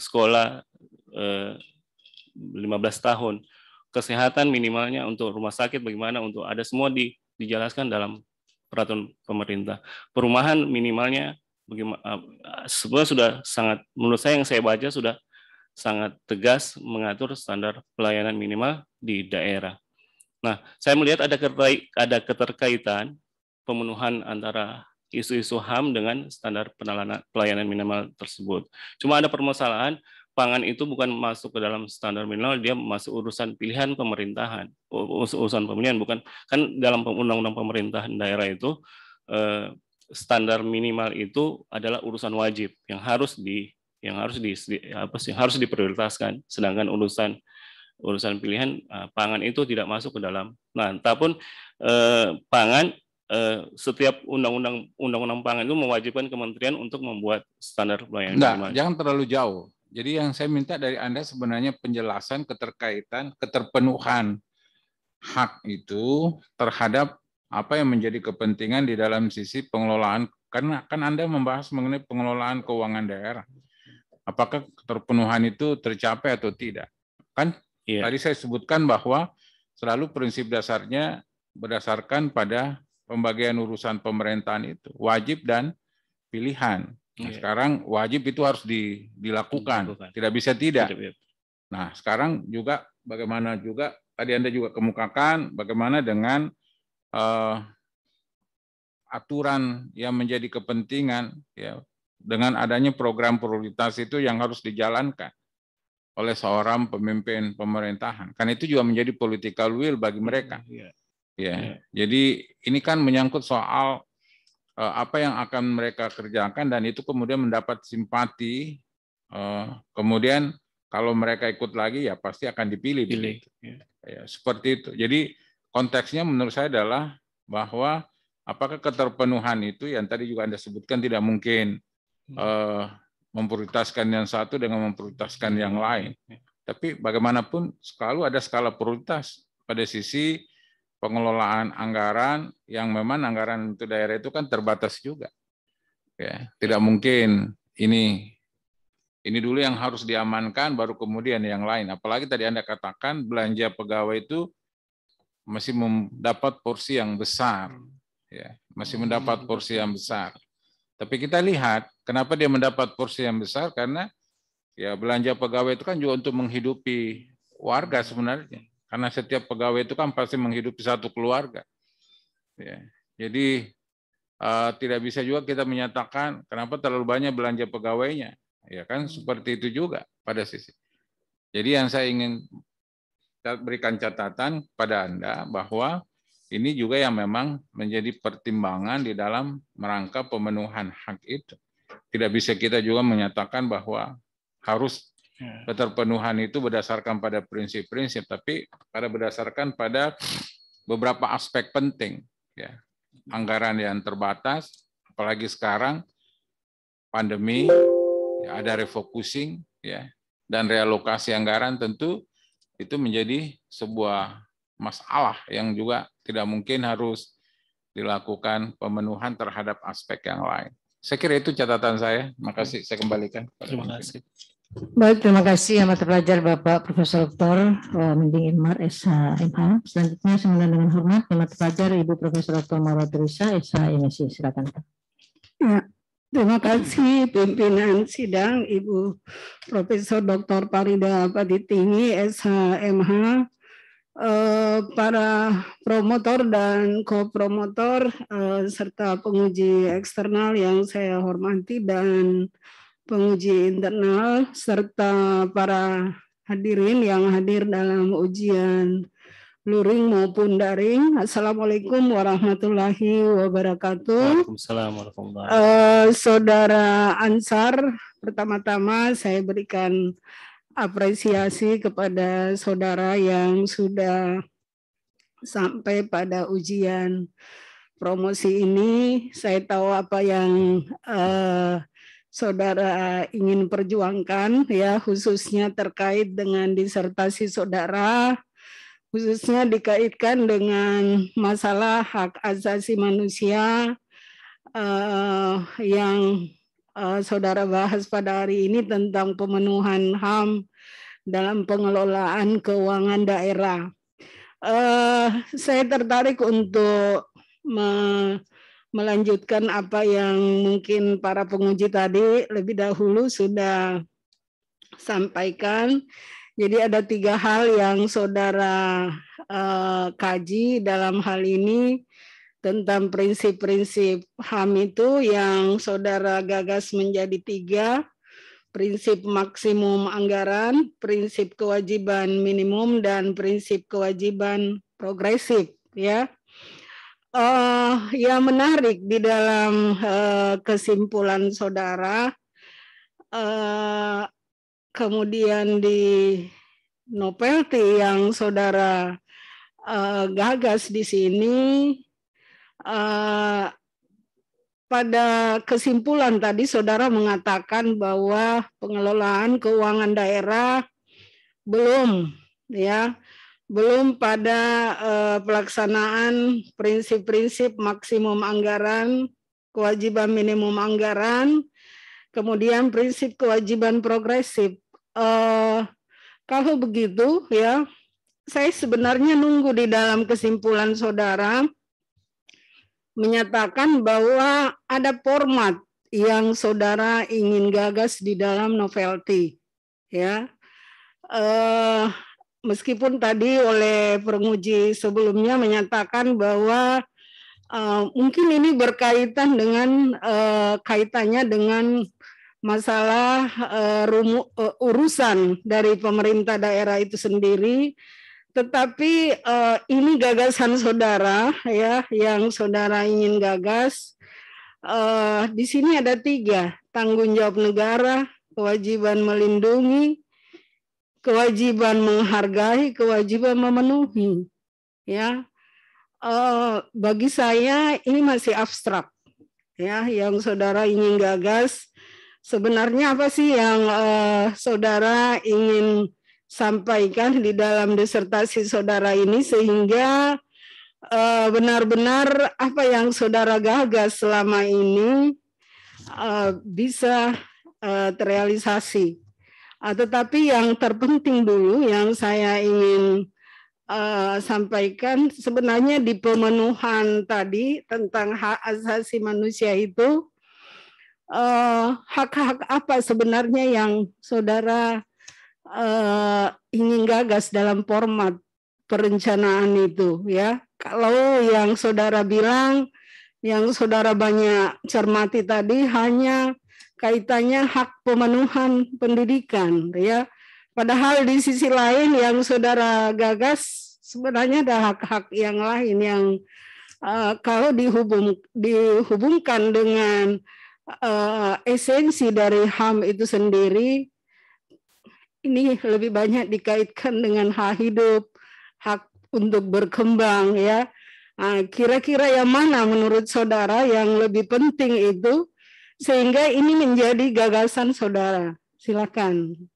sekolah 15 tahun. Kesehatan minimalnya untuk rumah sakit bagaimana, untuk ada semua dijelaskan dalam peraturan pemerintah. Perumahan minimalnya bagaimana, sebenarnya sudah sangat, menurut saya yang saya baca sudah sangat tegas mengatur standar pelayanan minimal di daerah. Nah, saya melihat ada keterkaitan pemenuhan antara isu-isu HAM dengan standar pelayanan minimal tersebut. Cuma ada permasalahan, pangan itu bukan masuk ke dalam standar minimal, dia masuk urusan pilihan pemerintahan, urusan pemilihan, bukan, kan dalam undang-undang pemerintahan daerah itu standar minimal itu adalah urusan wajib yang harus diprioritaskan, sedangkan urusan pilihan pangan itu tidak masuk ke dalam. Nah, ataupun pangan, setiap undang-undang pangan itu mewajibkan kementerian untuk membuat standar pelayanan minimal. Jangan terlalu jauh. Jadi yang saya minta dari Anda sebenarnya penjelasan keterkaitan keterpenuhan hak itu terhadap apa yang menjadi kepentingan di dalam sisi pengelolaan, karena kan Anda membahas mengenai pengelolaan keuangan daerah. Apakah keterpenuhan itu tercapai atau tidak? Kan tadi saya sebutkan bahwa selalu prinsip dasarnya berdasarkan pada pembagian urusan pemerintahan itu, wajib dan pilihan. Nah, sekarang wajib itu harus dilakukan, tidak bisa tidak. Nah, sekarang juga bagaimana juga, tadi Anda juga kemukakan, bagaimana dengan aturan yang menjadi kepentingan, ya, dengan adanya program prioritas itu yang harus dijalankan oleh seorang pemimpin pemerintahan. Kan itu juga menjadi political will bagi mereka. Ya, jadi ini kan menyangkut soal apa yang akan mereka kerjakan dan itu kemudian mendapat simpati. Kemudian kalau mereka ikut lagi ya pasti akan dipilih. Ya, seperti itu. Jadi konteksnya menurut saya adalah bahwa apakah keterpenuhan itu yang tadi juga Anda sebutkan tidak mungkin memprioritaskan yang satu dengan memprioritaskan yang lain. Tapi bagaimanapun selalu ada skala prioritas pada sisi pengelolaan anggaran yang memang anggaran untuk daerah itu kan terbatas juga. Ya, tidak mungkin ini dulu yang harus diamankan baru kemudian yang lain. Apalagi tadi Anda katakan belanja pegawai itu masih mendapat porsi yang besar. Ya, masih mendapat porsi yang besar. Tapi kita lihat kenapa dia mendapat porsi yang besar, karena ya belanja pegawai itu kan juga untuk menghidupi warga sebenarnya. Karena setiap pegawai itu kan pasti menghidupi satu keluarga. Ya, jadi tidak bisa juga kita menyatakan kenapa terlalu banyak belanja pegawainya. Ya kan seperti itu juga pada sisi. Jadi yang saya ingin berikan catatan pada Anda bahwa ini juga yang memang menjadi pertimbangan di dalam merangka pemenuhan hak itu. Tidak bisa kita juga menyatakan bahwa harus keterpenuhan itu berdasarkan pada prinsip-prinsip, tapi berdasarkan pada beberapa aspek penting. Ya. Anggaran yang terbatas, apalagi sekarang pandemi, ya, ada refocusing, ya, dan realokasi anggaran tentu itu menjadi sebuah masalah yang juga tidak mungkin harus dilakukan pemenuhan terhadap aspek yang lain. Saya kira itu catatan saya. Terima kasih. Saya kembalikan. Terima kasih. Baik, terima kasih amat terpelajar Bapak Profesor Dr. Mending Inmar SH.MH. Selanjutnya saya dengan hormat amat terpelajar Ibu Profesor Dr. Mawar Teresa SH.MSc. Silakan. Ya, terima kasih pimpinan sidang Ibu Profesor Dr. Farida Patitinggi SH.MH para promotor dan kopromotor serta penguji eksternal yang saya hormati dan penguji internal serta para hadirin yang hadir dalam ujian luring maupun daring. Assalamualaikum warahmatullahi wabarakatuh. Waalaikumsalam warahmatullahi wabarakatuh. Saudara Ansar, pertama-tama saya berikan apresiasi kepada saudara yang sudah sampai pada ujian promosi ini. Saya tahu apa yang saudara ingin perjuangkan, ya, khususnya terkait dengan disertasi saudara, khususnya dikaitkan dengan masalah hak asasi manusia yang saudara bahas pada hari ini tentang pemenuhan HAM dalam pengelolaan keuangan daerah. Saya tertarik untuk melanjutkan apa yang mungkin para penguji tadi lebih dahulu sudah sampaikan. Jadi ada 3 hal yang saudara kaji dalam hal ini tentang prinsip-prinsip HAM itu yang saudara gagas menjadi 3, prinsip maksimum anggaran, prinsip kewajiban minimum, dan prinsip kewajiban progresif, ya. Yang menarik di dalam kesimpulan saudara, kemudian di novelty yang saudara gagas di sini, pada kesimpulan tadi saudara mengatakan bahwa pengelolaan keuangan daerah belum pada pelaksanaan prinsip-prinsip maksimum anggaran, kewajiban minimum anggaran, kemudian prinsip kewajiban progresif. Kalau begitu, ya, saya sebenarnya nunggu di dalam kesimpulan saudara menyatakan bahwa ada format yang saudara ingin gagas di dalam novelty, ya. Meskipun tadi oleh penguji sebelumnya menyatakan bahwa mungkin ini berkaitan dengan kaitannya dengan masalah urusan dari pemerintah daerah itu sendiri. Tetapi ini gagasan saudara, ya, yang saudara ingin gagas. Di sini ada 3, tanggung jawab negara, kewajiban melindungi, kewajiban menghargai, kewajiban memenuhi. Ya, bagi saya ini masih abstrak, ya, yang saudara ingin gagas. Sebenarnya apa sih yang saudara ingin sampaikan di dalam disertasi saudara ini sehingga benar-benar apa yang saudara gagas selama ini bisa terrealisasi. Tetapi yang terpenting dulu yang saya ingin sampaikan sebenarnya di pemenuhan tadi tentang hak asasi manusia itu, hak-hak apa sebenarnya yang saudara ingin gagas dalam format perencanaan itu, ya. Kalau yang saudara bilang, yang saudara banyak cermati tadi hanya kaitannya hak pemenuhan pendidikan, ya. Padahal di sisi lain yang saudara gagas sebenarnya ada hak-hak yang lain yang kalau dihubungkan dengan esensi dari HAM itu sendiri, ini lebih banyak dikaitkan dengan hak hidup, hak untuk berkembang, ya. Kira-kira yang mana menurut saudara yang lebih penting itu sehingga ini menjadi gagasan saudara? Silakan.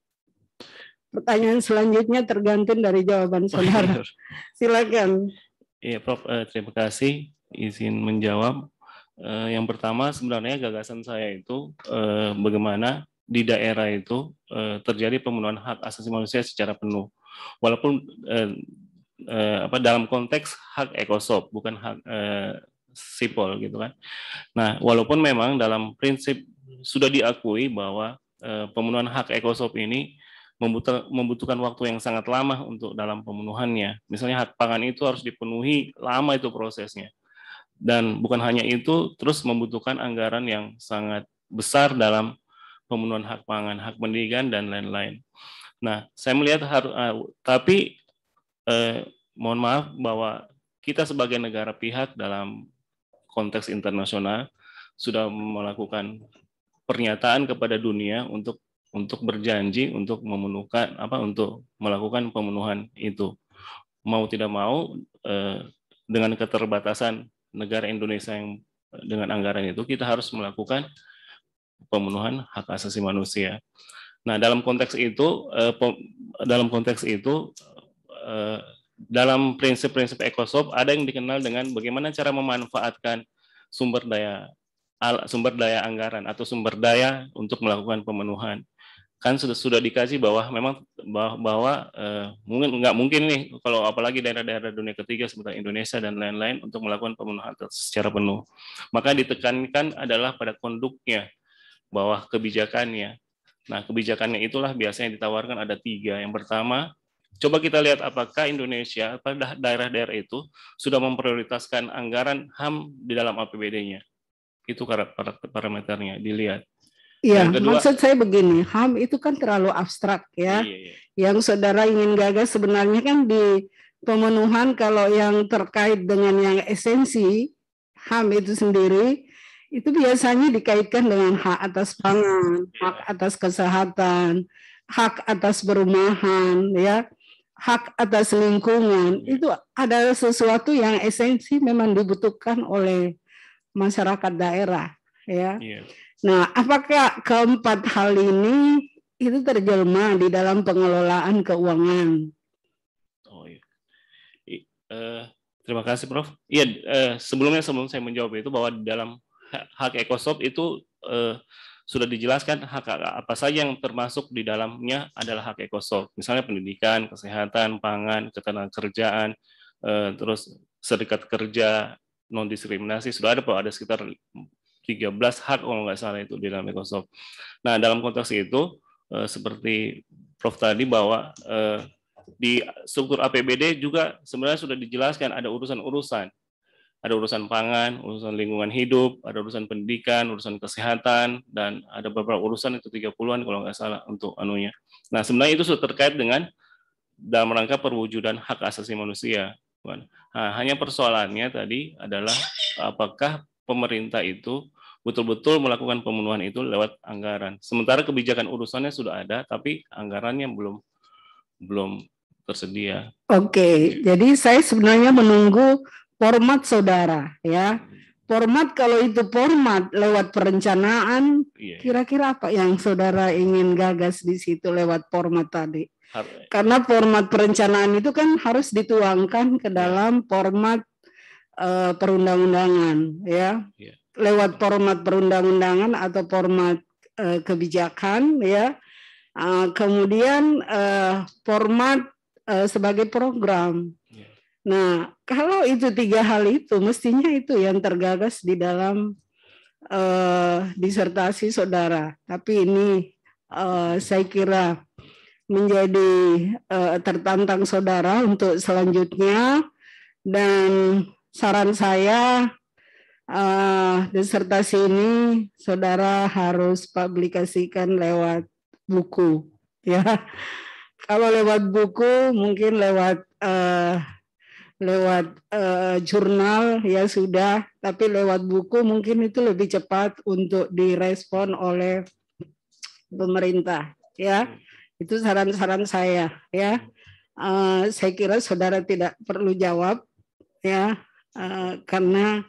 Pertanyaan selanjutnya tergantung dari jawaban saudara. Silakan. Iya, Prof. Terima kasih izin menjawab. Yang pertama sebenarnya gagasan saya itu bagaimana di daerah itu terjadi pemenuhan hak asasi manusia secara penuh, walaupun dalam konteks hak ekosop bukan hak sipol gitu kan. Nah, walaupun memang dalam prinsip sudah diakui bahwa pemenuhan hak ekosop ini membutuhkan waktu yang sangat lama untuk dalam pemenuhannya. Misalnya hak pangan itu harus dipenuhi, lama itu prosesnya. Dan bukan hanya itu, terus membutuhkan anggaran yang sangat besar dalam pemenuhan hak pangan, hak pendidikan, dan lain-lain. Nah, saya melihat tapi mohon maaf bahwa kita sebagai negara pihak dalam konteks internasional sudah melakukan pernyataan kepada dunia untuk berjanji untuk untuk melakukan pemenuhan itu. Mau tidak mau dengan keterbatasan negara Indonesia yang dengan anggaran itu, kita harus melakukan pemenuhan hak asasi manusia. Nah, dalam konteks itu dalam prinsip-prinsip ECOSOP ada yang dikenal dengan bagaimana cara memanfaatkan sumber daya anggaran atau sumber daya untuk melakukan pemenuhan. Kan sudah dikasih bahwa memang nggak mungkin nih kalau apalagi daerah-daerah dunia ketiga seperti Indonesia dan lain-lain untuk melakukan pemenuhan secara penuh. Maka ditekankan adalah pada konduknya, bahwa kebijakannya. Nah, kebijakannya itulah biasanya ditawarkan ada 3. Yang pertama, coba kita lihat apakah Indonesia pada daerah-daerah itu sudah memprioritaskan anggaran HAM di dalam APBD-nya. Itu parameternya dilihat. Iya, maksud saya begini, HAM itu kan terlalu abstrak ya. Iya. Yang saudara ingin gagas sebenarnya kan di pemenuhan kalau yang terkait dengan yang esensi HAM itu sendiri, itu biasanya dikaitkan dengan hak atas pangan, hak atas kesehatan, hak atas perumahan, ya, hak atas lingkungan. Itu adalah sesuatu yang esensi memang dibutuhkan oleh masyarakat daerah, ya. Yeah. Nah, apakah keempat hal ini itu terjelma di dalam pengelolaan keuangan? Oh iya. Terima kasih, Prof. Iya, sebelum saya menjawab itu bahwa di dalam hak ECOSOP itu sudah dijelaskan hak apa saja yang termasuk di dalamnya adalah hak ECOSOP. Misalnya pendidikan, kesehatan, pangan, ketenagakerjaan, terus serikat kerja, non diskriminasi, sudah ada sekitar 13 hak kalau nggak salah itu di dalam ECOSOP. Nah, dalam konteks itu seperti Prof tadi bahwa di struktur APBD juga sebenarnya sudah dijelaskan ada urusan-urusan. Ada urusan pangan, urusan lingkungan hidup, ada urusan pendidikan, urusan kesehatan, dan ada beberapa urusan itu 30-an kalau nggak salah untuk anunya. Nah, sebenarnya itu sudah terkait dengan dalam rangka perwujudan hak asasi manusia. Nah, hanya persoalannya tadi adalah apakah pemerintah itu betul-betul melakukan pemenuhan itu lewat anggaran. Sementara kebijakan urusannya sudah ada, tapi anggarannya belum tersedia. Oke, jadi saya sebenarnya menunggu format saudara, ya. Format kalau itu format lewat perencanaan, kira-kira apa yang saudara ingin gagas di situ lewat format tadi? Karena format perencanaan itu kan harus dituangkan ke dalam format perundang-undangan, ya. Lewat format perundang-undangan atau format kebijakan, ya. Kemudian format sebagai program. Nah, kalau itu 3 hal itu, mestinya itu yang tergagas di dalam disertasi saudara. Tapi ini saya kira menjadi tertantang saudara untuk selanjutnya, dan saran saya disertasi ini saudara harus publikasikan lewat buku, ya. Kalau lewat buku mungkin lewat jurnal ya sudah, tapi lewat buku mungkin itu lebih cepat untuk direspon oleh pemerintah, ya. Itu saran-saran saya, ya. Saya kira saudara tidak perlu jawab, ya, karena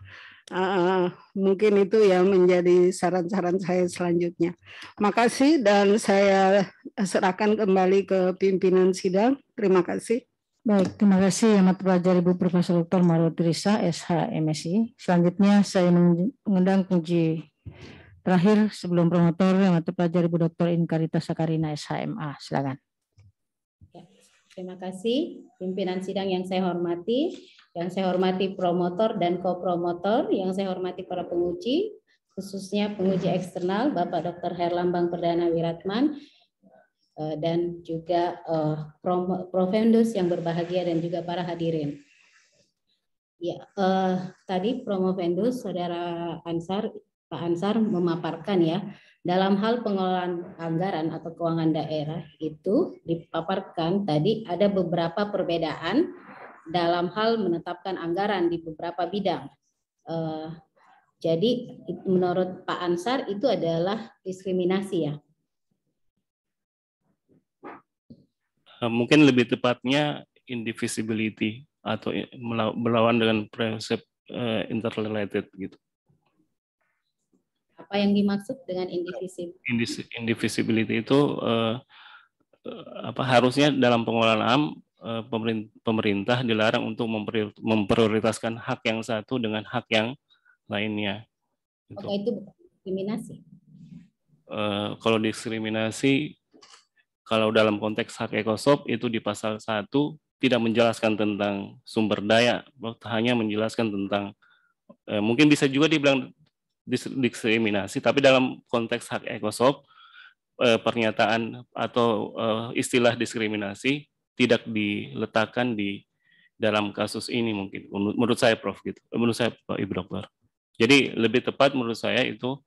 mungkin itu yang menjadi saran-saran saya selanjutnya. Makasih, dan saya serahkan kembali ke pimpinan sidang. Terima kasih. Baik, terima kasih yang terpelajar Ibu Profesor Dr. Marutrisa, SH, MSI. Selanjutnya saya mengundang penguji terakhir sebelum promotor yang terpelajar Ibu Dr. Inkarita Sakarina, SHMA. Silakan. Ya, terima kasih pimpinan sidang yang saya hormati. Yang saya hormati promotor dan kopromotor, yang saya hormati para penguji, khususnya penguji eksternal Bapak Dr. Herlambang Perdana Wiratman, dan juga Provendus yang berbahagia dan juga para hadirin. Ya, tadi Promovendus Saudara Ansar, Pak Ansar memaparkan ya, dalam hal pengelolaan anggaran atau keuangan daerah itu dipaparkan tadi ada beberapa perbedaan dalam hal menetapkan anggaran di beberapa bidang. Jadi menurut Pak Ansar itu adalah diskriminasi ya. Mungkin lebih tepatnya indivisibility atau berlawan dengan prinsip interrelated gitu. Apa yang dimaksud dengan indivisibility? Indivisibility itu harusnya dalam pengelolaan AM pemerintah dilarang untuk memprioritaskan hak yang satu dengan hak yang lainnya. Gitu. Oke, itu bukan diskriminasi. Kalau diskriminasi, kalau dalam konteks hak ekosop itu di pasal 1 tidak menjelaskan tentang sumber daya, hanya menjelaskan tentang mungkin bisa juga dibilang diskriminasi, tapi dalam konteks hak ekosop pernyataan atau istilah diskriminasi tidak diletakkan di dalam kasus ini mungkin menurut saya Prof gitu, menurut saya Pak Ibu Dokter. Jadi lebih tepat menurut saya itu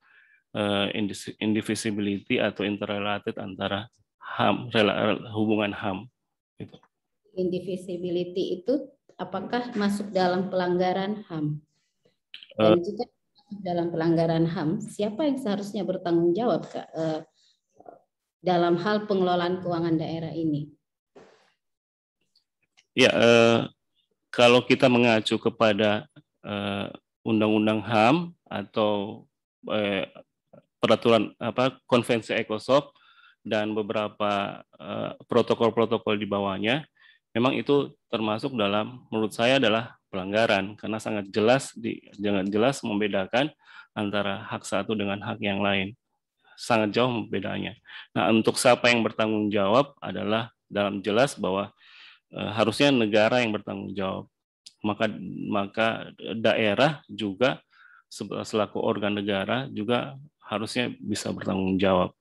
indivisibility atau interrelated antara HAM, hubungan HAM. Gitu. Indivisibility itu apakah masuk dalam pelanggaran HAM? Dan jika dalam pelanggaran HAM, siapa yang seharusnya bertanggung jawab dalam hal pengelolaan keuangan daerah ini? Ya, kalau kita mengacu kepada Undang-Undang HAM atau peraturan konvensi ekosop dan beberapa protokol-protokol di bawahnya, memang itu termasuk dalam, menurut saya adalah pelanggaran karena sangat jelas membedakan antara hak satu dengan hak yang lain, sangat jauh bedanya. Nah, untuk siapa yang bertanggung jawab adalah dalam jelas bahwa harusnya negara yang bertanggung jawab, maka daerah juga selaku organ negara juga harusnya bisa bertanggung jawab.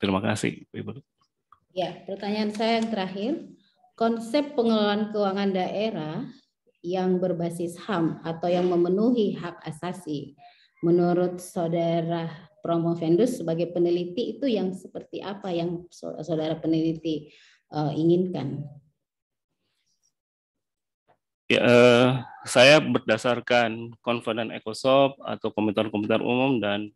Terima kasih, Ibu. Ya, pertanyaan saya yang terakhir, konsep pengelolaan keuangan daerah yang berbasis HAM atau yang memenuhi hak asasi, menurut Saudara Promovendus sebagai peneliti itu yang seperti apa yang Saudara peneliti inginkan? Ya, saya berdasarkan Konven Ekosop atau komentar-komentar umum dan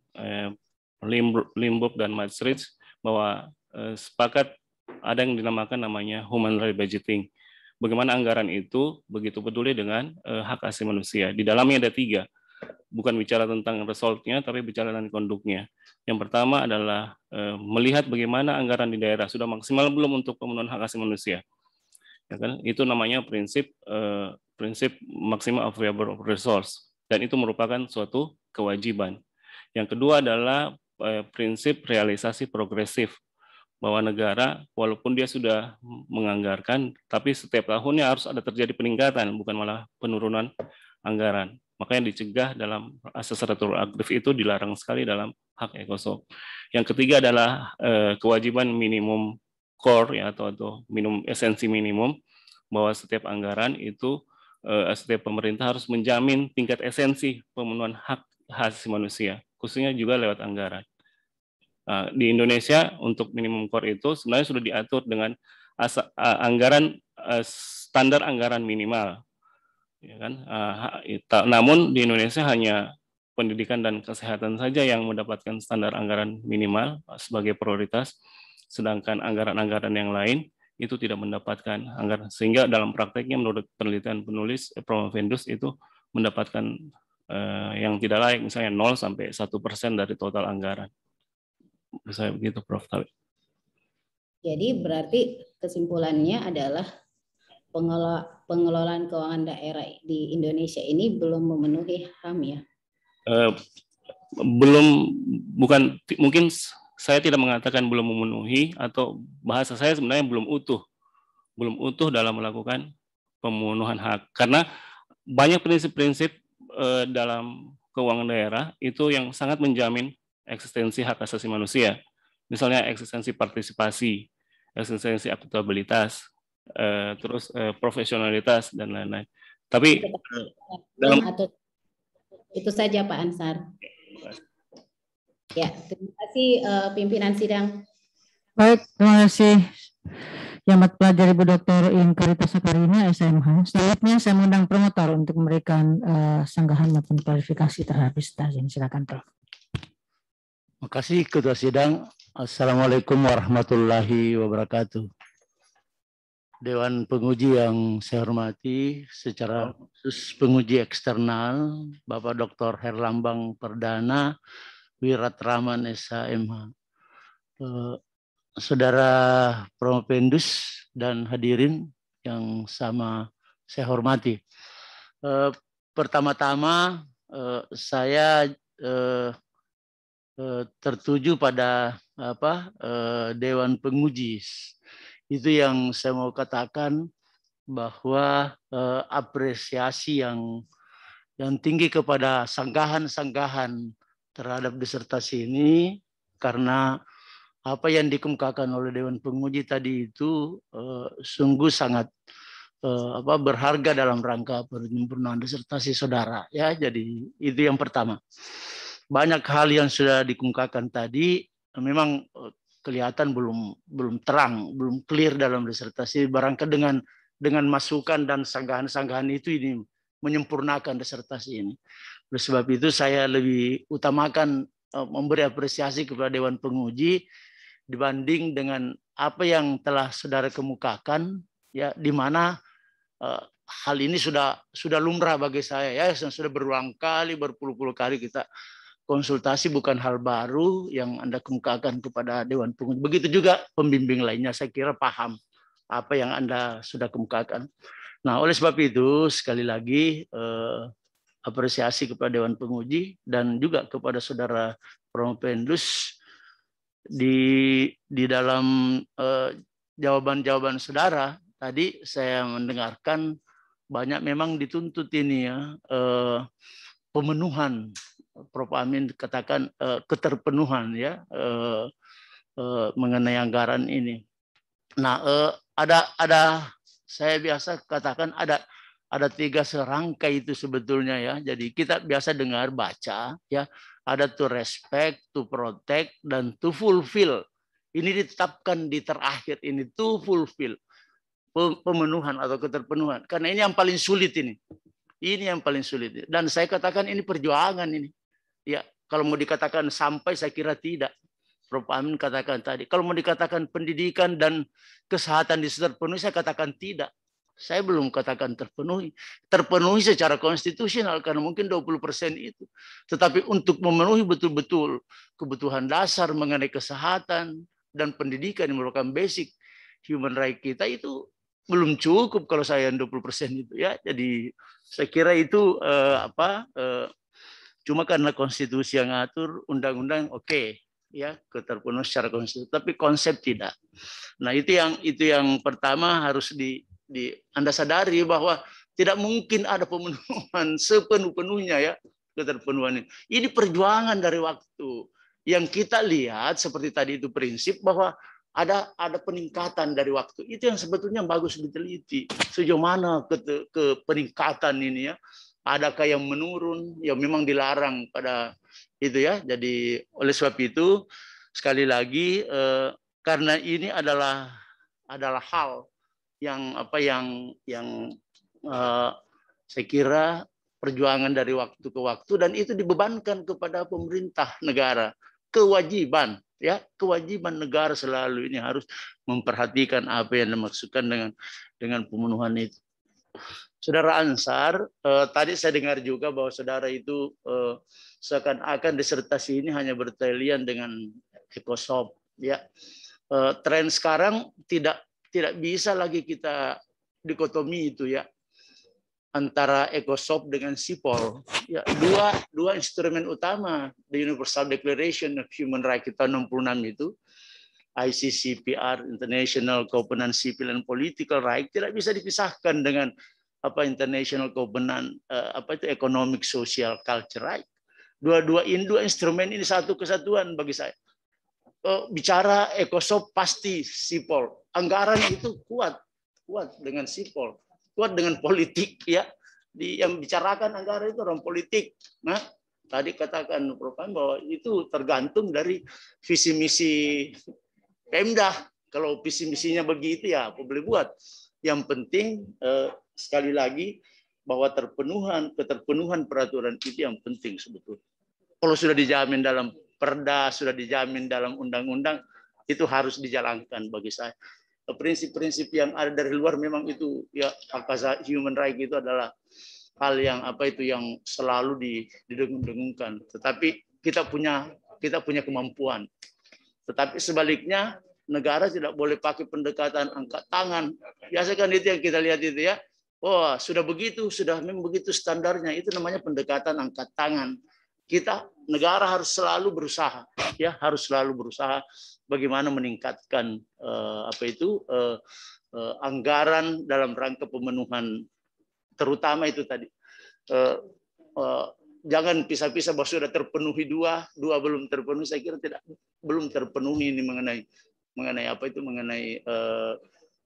Limburg dan Maastricht bahwa sepakat ada yang dinamakan namanya human right budgeting. Bagaimana anggaran itu begitu peduli dengan hak asasi manusia. Di dalamnya ada 3, bukan bicara tentang resultnya, tapi bicara tentang konduknya. Yang pertama adalah melihat bagaimana anggaran di daerah sudah maksimal belum untuk pemenuhan hak asasi manusia. Ya kan? Itu namanya prinsip maximum available resource, dan itu merupakan suatu kewajiban. Yang kedua adalah prinsip realisasi progresif, bahwa negara walaupun dia sudah menganggarkan, tapi setiap tahunnya harus ada terjadi peningkatan, bukan malah penurunan anggaran. Makanya dicegah dalam asas retroaktif itu dilarang sekali dalam hak ekosop. Yang ketiga adalah kewajiban minimum core ya, atau minimum esensi minimum, bahwa setiap anggaran itu setiap pemerintah harus menjamin tingkat esensi pemenuhan hak asasi manusia, khususnya juga lewat anggaran. Di Indonesia untuk minimum core itu sebenarnya sudah diatur dengan anggaran standar anggaran minimal, ya kan? Namun di Indonesia hanya pendidikan dan kesehatan saja yang mendapatkan standar anggaran minimal sebagai prioritas, sedangkan anggaran-anggaran yang lain itu tidak mendapatkan anggaran, sehingga dalam prakteknya menurut penelitian penulis Promovendus itu mendapatkan yang tidak layak, misalnya 0 sampai 1% dari total anggaran. Saya begitu, Prof. Jadi berarti kesimpulannya adalah pengelolaan keuangan daerah di Indonesia ini belum memenuhi HAM ya? Bukan, mungkin saya tidak mengatakan belum memenuhi, atau bahasa saya sebenarnya belum utuh dalam melakukan pemenuhan hak, karena banyak prinsip-prinsip dalam keuangan daerah itu yang sangat menjamin eksistensi hak asasi manusia. misalnya eksistensi partisipasi, eksistensi akuntabilitas, terus profesionalitas dan lain-lain. Tapi dalam itu saja Pak Ansar. Ya, terima kasih pimpinan sidang. Baik, terima kasih Yang Amat Pelajar Ibu Dr. Inkarita Sakarina, SMH. Selanjutnya saya mengundang promotor untuk memberikan sanggahan maupun klarifikasi terhadap disertasi ini. Silakan, Prof. Terima kasih Ketua Sidang. Assalamualaikum warahmatullahi wabarakatuh. Dewan penguji yang saya hormati, secara khusus penguji eksternal Bapak Dr. Herlambang Perdana Wiratraman SHMH. Saudara Promopendus dan hadirin yang sama saya hormati. Pertama-tama saya tertuju pada Dewan Penguji. Itu yang saya mau katakan, bahwa apresiasi yang tinggi kepada sanggahan-sanggahan terhadap disertasi ini, karena apa yang dikemukakan oleh Dewan Penguji tadi itu sungguh sangat berharga dalam rangka penyempurnaan disertasi saudara. Ya, jadi itu yang pertama. Banyak hal yang sudah dikemukakan tadi memang kelihatan belum terang, belum clear dalam disertasi. Barangkali dengan masukan dan sanggahan-sanggahan itu ini menyempurnakan disertasi ini. Oleh sebab itu saya lebih utamakan memberi apresiasi kepada Dewan Penguji dibanding dengan apa yang telah saudara kemukakan, ya, di mana hal ini sudah lumrah bagi saya, ya, sudah berulang kali, berpuluh-puluh kali kita konsultasi, bukan hal baru yang Anda kemukakan kepada Dewan Penguji. Begitu juga pembimbing lainnya, saya kira paham apa yang Anda sudah kemukakan. Nah, oleh sebab itu sekali lagi apresiasi kepada Dewan Penguji dan juga kepada saudara Promopendus di dalam jawaban-jawaban saudara tadi. Saya mendengarkan banyak memang dituntut ini, ya, pemenuhan. Prof. Amin katakan keterpenuhan, ya, mengenai anggaran ini. Nah, ada saya biasa katakan ada 3 serangkai itu sebetulnya, ya. Jadi kita biasa dengar baca, ya, ada to respect, to protect, dan to fulfill. Ini ditetapkan di terakhir ini, to fulfill, pemenuhan atau keterpenuhan. Karena ini yang paling sulit ini. Ini yang paling sulit. Dan saya katakan ini perjuangan ini. Ya, kalau mau dikatakan sampai, saya kira tidak. Prof. Amin katakan tadi, kalau mau dikatakan pendidikan dan kesehatan terpenuhi, saya katakan tidak. Saya belum katakan terpenuhi. Terpenuhi secara konstitusional karena mungkin 20% itu. Tetapi untuk memenuhi betul-betul kebutuhan dasar mengenai kesehatan dan pendidikan yang merupakan basic human right kita, itu belum cukup kalau saya 20% itu, ya. Jadi saya kira itu cuma karena konstitusi yang ngatur, undang-undang oke, ya, keterpenuhan secara konstitusi, tapi konsep tidak. Nah, itu yang pertama harus Anda sadari, bahwa tidak mungkin ada pemenuhan sepenuh-penuhnya, ya, keterpenuhan ini. Ini perjuangan dari waktu. Yang kita lihat seperti tadi itu prinsip bahwa ada peningkatan dari waktu. Itu yang sebetulnya bagus diteliti. Sejauh mana ke peningkatan ini, ya. Adakah yang menurun? Ya, memang dilarang pada itu, ya. Jadi oleh sebab itu sekali lagi karena ini adalah hal yang saya kira perjuangan dari waktu ke waktu, dan itu dibebankan kepada pemerintah negara. Kewajiban, ya, kewajiban negara selalu ini harus memperhatikan apa yang dimaksudkan dengan pemenuhan itu. Saudara Ansar, tadi saya dengar juga bahwa saudara itu seakan-akan disertasi ini hanya bertalian dengan Ecosop, ya. Tren sekarang tidak bisa lagi kita dikotomi itu, ya, antara Ecosop dengan SIPOL. Ya, dua instrumen utama the Universal Declaration of Human Rights kita 66 itu, ICCPR, International Covenant Civil and Political Rights, tidak bisa dipisahkan dengan International Covenant Economic, Social, Culture Right. Dua instrumen ini satu kesatuan bagi saya. bicara Ecosop pasti sipol. Anggaran itu kuat dengan sipol, kuat dengan politik ya. Yang bicarakan anggaran itu orang politik. Nah, tadi katakan Prof. bahwa itu tergantung dari visi misi Pemda. Kalau visi misinya begitu ya apa boleh buat. Yang penting sekali lagi bahwa keterpenuhan peraturan itu yang penting sebetulnya. Kalau sudah dijamin dalam perda, sudah dijamin dalam undang-undang, itu harus dijalankan bagi saya. Prinsip-prinsip yang ada dari luar memang itu ya hak asasi human right itu adalah hal yang yang selalu didengung-dengungkan. Tetapi kita punya kemampuan. Tetapi sebaliknya negara tidak boleh pakai pendekatan angkat tangan. Biasa kan itu yang kita lihat itu ya. Oh, sudah begitu, sudah memang begitu standarnya. Itu namanya pendekatan angkat tangan. Negara harus selalu berusaha, ya harus selalu berusaha bagaimana meningkatkan anggaran dalam rangka pemenuhan, terutama itu tadi. Jangan pisah-pisah bahwa sudah terpenuhi dua belum terpenuhi. Saya kira belum terpenuhi ini mengenai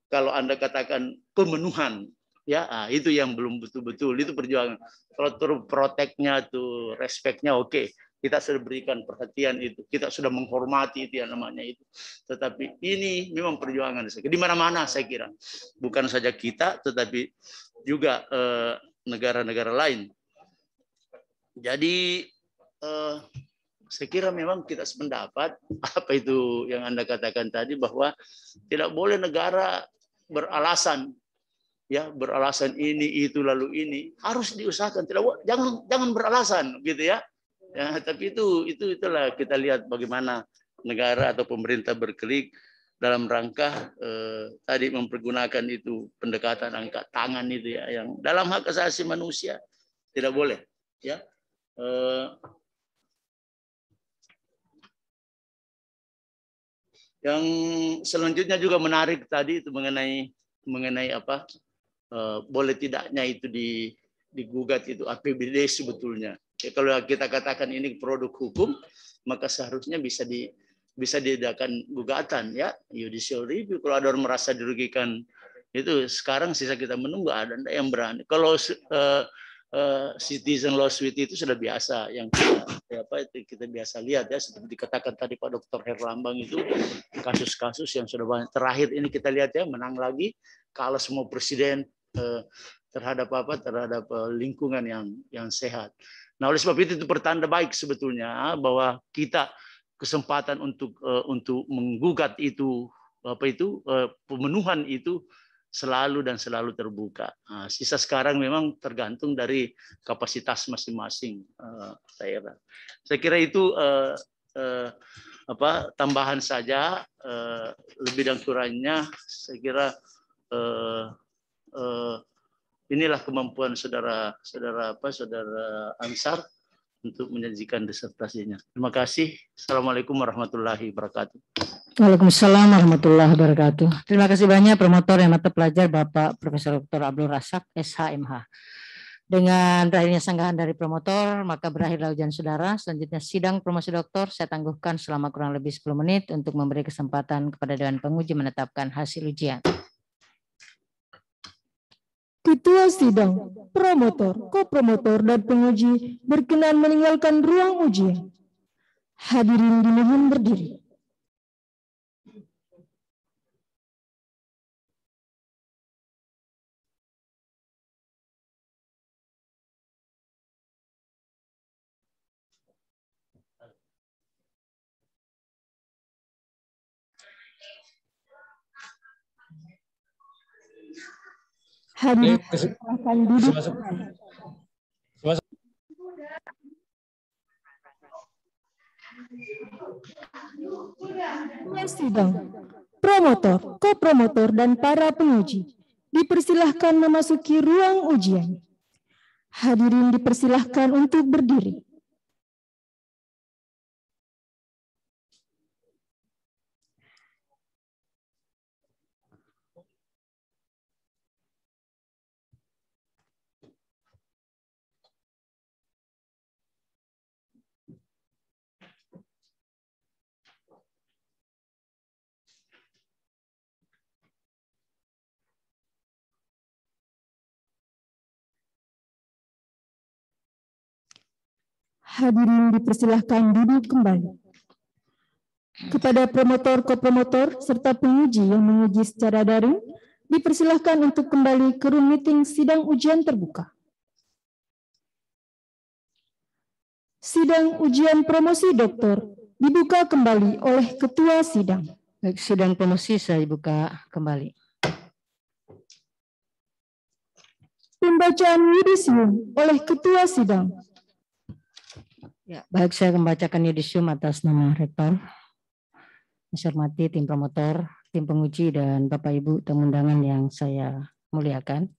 kalau Anda katakan pemenuhan. Ya, itu yang belum betul-betul, itu perjuangan. Kalau proteknya tuh, respeknya oke. Kita sudah berikan perhatian itu, kita sudah menghormati itu yang namanya itu. Tetapi ini memang perjuangan di mana-mana saya kira. Bukan saja kita, tetapi juga negara-negara lain. Jadi saya kira memang kita sependapat apa itu yang Anda katakan tadi bahwa tidak boleh negara beralasan ini itu lalu ini, harus diusahakan, jangan beralasan gitu ya. Tapi itulah kita lihat bagaimana negara atau pemerintah berkelik dalam rangka tadi mempergunakan itu pendekatan angkat tangan itu ya, yang dalam hak asasi manusia tidak boleh ya. Yang selanjutnya juga menarik tadi itu mengenai boleh tidaknya itu digugat itu APBD sebetulnya. Ya, kalau kita katakan ini produk hukum, maka seharusnya bisa diadakan gugatan ya, judicial review. Kalau ada orang merasa dirugikan itu, sekarang sisa kita menunggu ada yang berani. Kalau citizen lawsuit itu sudah biasa, yang kita biasa lihat ya, seperti dikatakan tadi Pak Dr. Herlambang itu kasus-kasus yang sudah banyak. Terakhir ini kita lihat ya, menang lagi, kalah semua presiden terhadap lingkungan yang sehat. Nah, oleh sebab itu pertanda baik sebetulnya bahwa kita kesempatan untuk menggugat itu pemenuhan itu selalu terbuka. Nah, sisa sekarang memang tergantung dari kapasitas masing-masing daerah. Saya kira itu tambahan saja, lebih dan kurangnya saya kira inilah kemampuan saudara Ansar untuk menyajikan disertasinya. Terima kasih. Assalamualaikum warahmatullahi wabarakatuh. Waalaikumsalam warahmatullahi wabarakatuh. Terima kasih banyak promotor yang mata pelajar Bapak Profesor Dr. Abdul Razak, SHMH. Dengan berakhirnya sanggahan dari promotor, maka berakhirlah ujian saudara. Selanjutnya sidang promosi doktor saya tangguhkan selama kurang lebih 10 menit untuk memberi kesempatan kepada Dewan Penguji menetapkan hasil ujian. Ketua sidang, promotor, kopromotor, dan penguji berkenan meninggalkan ruang ujian. Hadirin dimohon berdiri. Hadirin silakan duduk. Sidang, promotor, kopromotor, dan para penguji dipersilahkan memasuki ruang ujian. Hadirin dipersilahkan untuk berdiri. Hadirin dipersilahkan duduk kembali. Kepada promotor, kopromotor, serta penguji yang menguji secara daring, dipersilahkan untuk kembali ke room meeting sidang ujian terbuka. Sidang ujian promosi doktor dibuka kembali oleh Ketua Sidang. Baik, sidang promosi saya buka kembali. Pembacaan yudisium oleh Ketua Sidang. Ya, baik, saya membacakan yudisium atas nama Rektor. Saya hormati tim promotor, tim penguji, dan Bapak Ibu tamu undangan yang saya muliakan.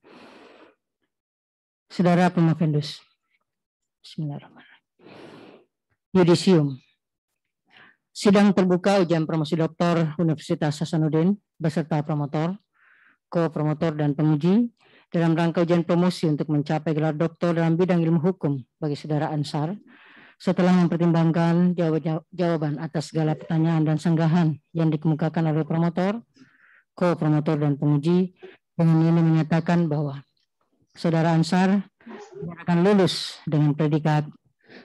Saudara Promovendus. Bismillahirrahmanirrahim. Yudisium. Sidang terbuka ujian promosi doktor Universitas Hasanuddin beserta promotor, ko-promotor, dan penguji dalam rangka ujian promosi untuk mencapai gelar doktor dalam bidang ilmu hukum bagi saudara Ansar. Setelah mempertimbangkan jawaban atas segala pertanyaan dan sanggahan yang dikemukakan oleh promotor, ko-promotor, dan penguji, dengan ini menyatakan bahwa saudara Ansar akan lulus dengan predikat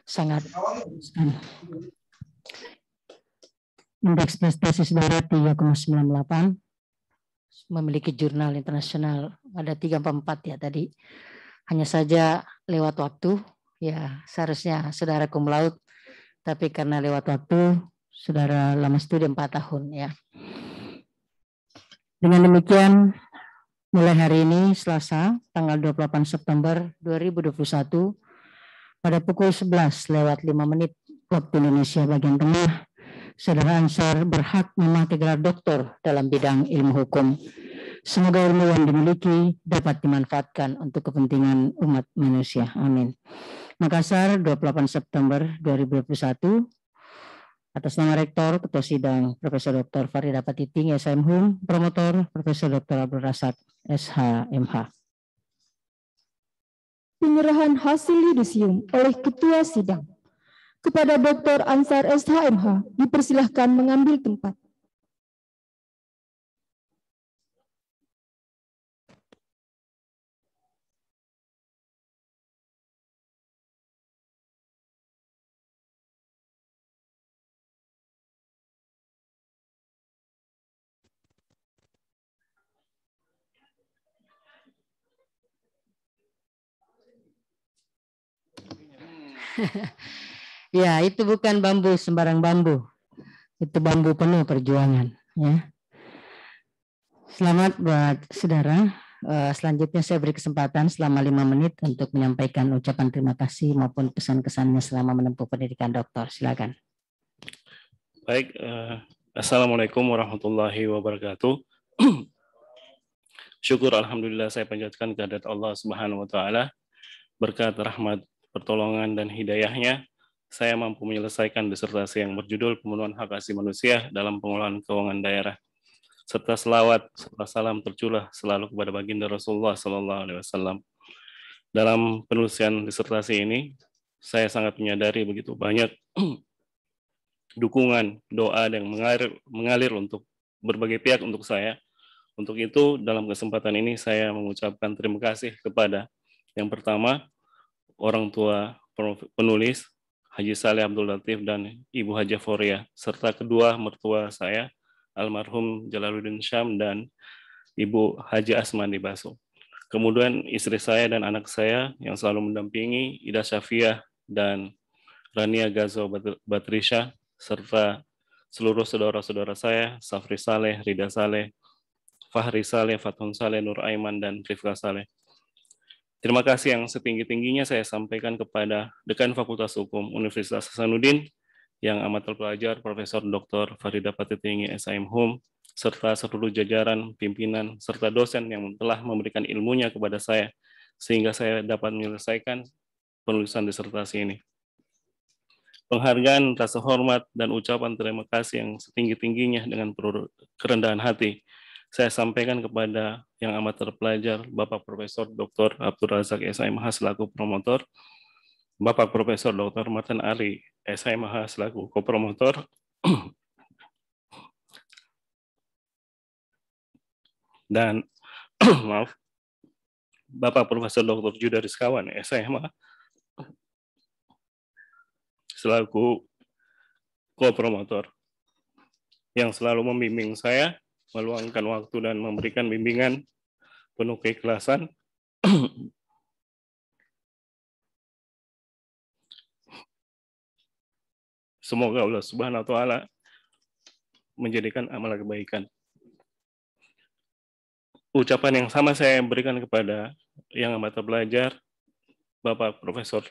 sangat indeks prestasi saudara 3,98, memiliki jurnal internasional ada 3/4 ya tadi. Hanya saja lewat waktu. Ya, seharusnya saudara cum laude, tapi karena lewat waktu, saudara lama studi 4 tahun ya. Dengan demikian, mulai hari ini Selasa, tanggal 28 September 2021, pada pukul 11:05 waktu Indonesia bagian tengah, saudara Ansar berhak memakai gelar doktor dalam bidang ilmu hukum. Semoga ilmu yang dimiliki dapat dimanfaatkan untuk kepentingan umat manusia. Amin. Makassar, 28 September 2021, atas nama Rektor, Ketua Sidang, Profesor Dr. Farida Patiting, SHM, Promotor, Profesor Dr. Abdul Razak, SHMH. Penyerahan hasil yudisium oleh Ketua Sidang. Kepada Dr. Ansar SHMH, dipersilahkan mengambil tempat. Ya, itu bukan bambu sembarang bambu. Itu bambu penuh perjuangan. Ya. Selamat buat saudara. Selanjutnya saya beri kesempatan selama 5 menit untuk menyampaikan ucapan terima kasih maupun pesan-kesannya selama menempuh pendidikan doktor. Silakan. Baik, Assalamualaikum warahmatullahi wabarakatuh. Syukur alhamdulillah saya panjatkan kehadirat Allah Subhanahu wa taala. Berkat rahmat, pertolongan, dan hidayahnya, saya mampu menyelesaikan disertasi yang berjudul Pemenuhan Hak Asasi Manusia dalam Pengelolaan Keuangan Daerah, serta selawat serta salam tercurah selalu kepada baginda Rasulullah SAW. Dalam penulisan disertasi ini, saya sangat menyadari begitu banyak dukungan, doa yang mengalir untuk berbagai pihak untuk saya. Untuk itu, dalam kesempatan ini saya mengucapkan terima kasih kepada yang pertama, orang tua penulis, Haji Saleh Abdul Latif dan Ibu Haja Foria, serta kedua mertua saya, almarhum Jalaluddin Syam dan Ibu Haji Asmandi Baso. Kemudian istri saya dan anak saya yang selalu mendampingi, Ida Syafiah dan Rania Gazo Batrisha, serta seluruh saudara-saudara saya, Safri Saleh, Rida Saleh, Fahri Saleh, Fathun Saleh, Nur Aiman, dan Rifka Saleh. Terima kasih yang setinggi-tingginya saya sampaikan kepada Dekan Fakultas Hukum Universitas Hasanuddin yang amat terpelajar Profesor Dr. Farida Patiting, SHM, serta seluruh jajaran, pimpinan, serta dosen yang telah memberikan ilmunya kepada saya sehingga saya dapat menyelesaikan penulisan disertasi ini. Penghargaan, rasa hormat, dan ucapan terima kasih yang setinggi-tingginya dengan kerendahan hati saya sampaikan kepada yang amat terpelajar Bapak Profesor Dr. Abdul Razak SHMH selaku promotor, Bapak Profesor Dr. Martin Ali SHMH selaku kopromotor, dan maaf, Bapak Profesor Dr. Juda Rizkawan SHMH selaku co-promotor yang selalu membimbing saya, meluangkan waktu dan memberikan bimbingan penuh keikhlasan. Semoga Allah Subhanahu wa Ta'ala menjadikan amal kebaikan. Ucapan yang sama saya berikan kepada yang amat terpelajar, Bapak Profesor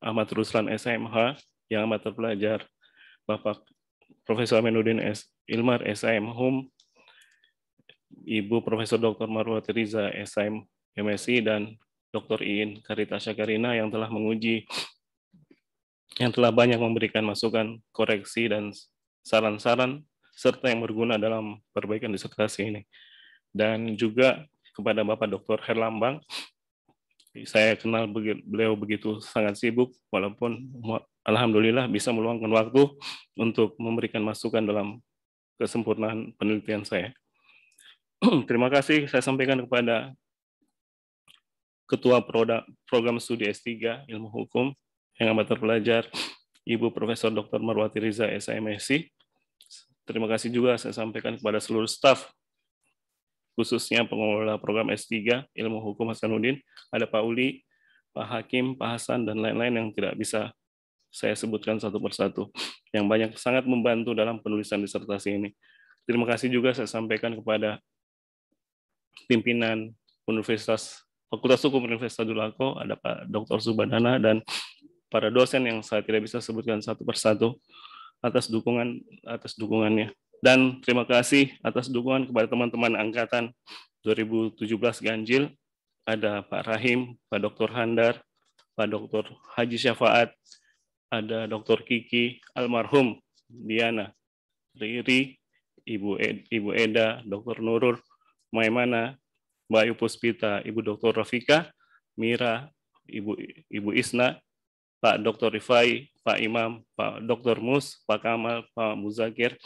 Ahmad Ruslan SMH, yang amat terpelajar, Bapak Profesor Aminuddin Ilmar SIM Hum, Ibu Profesor Dr. Marwati Riza SIM MSI, dan Dr. Iin Karita Syakarina yang telah menguji, yang telah banyak memberikan masukan, koreksi, dan saran-saran, serta yang berguna dalam perbaikan disertasi ini. Dan juga kepada Bapak Dr. Herlambang, saya kenal beliau begitu sangat sibuk, walaupun alhamdulillah bisa meluangkan waktu untuk memberikan masukan dalam kesempurnaan penelitian saya. Terima kasih saya sampaikan kepada Ketua Program Studi S3 Ilmu Hukum yang amat terpelajar, Ibu Profesor Dr. Marwati Riza SIMSI. Terima kasih juga saya sampaikan kepada seluruh staf, khususnya pengelola program S3 Ilmu Hukum Hasanuddin, ada Pak Uli, Pak Hakim, Pak Hasan, dan lain-lain yang tidak bisa saya sebutkan satu persatu, yang banyak sangat membantu dalam penulisan disertasi ini. Terima kasih juga saya sampaikan kepada pimpinan Universitas Fakultas Hukum Universitas Dulako, ada Pak Dr. Subadana, dan para dosen yang saya tidak bisa sebutkan satu persatu atas dukungannya. Dan terima kasih atas dukungan kepada teman-teman angkatan 2017 Ganjil, ada Pak Rahim, Pak Dr. Handar, Pak Dr. Haji Syafaat, ada Dr. Kiki, almarhum Diana, Riri, Ibu Eda, Dr. Nurul, Maimana, Mbak Puspita, Ibu Dr. Rafika, Mira, Ibu Isna, Pak Dr. Rifai, Pak Imam, Pak Dr. Mus, Pak Kamal, Pak Muzakir,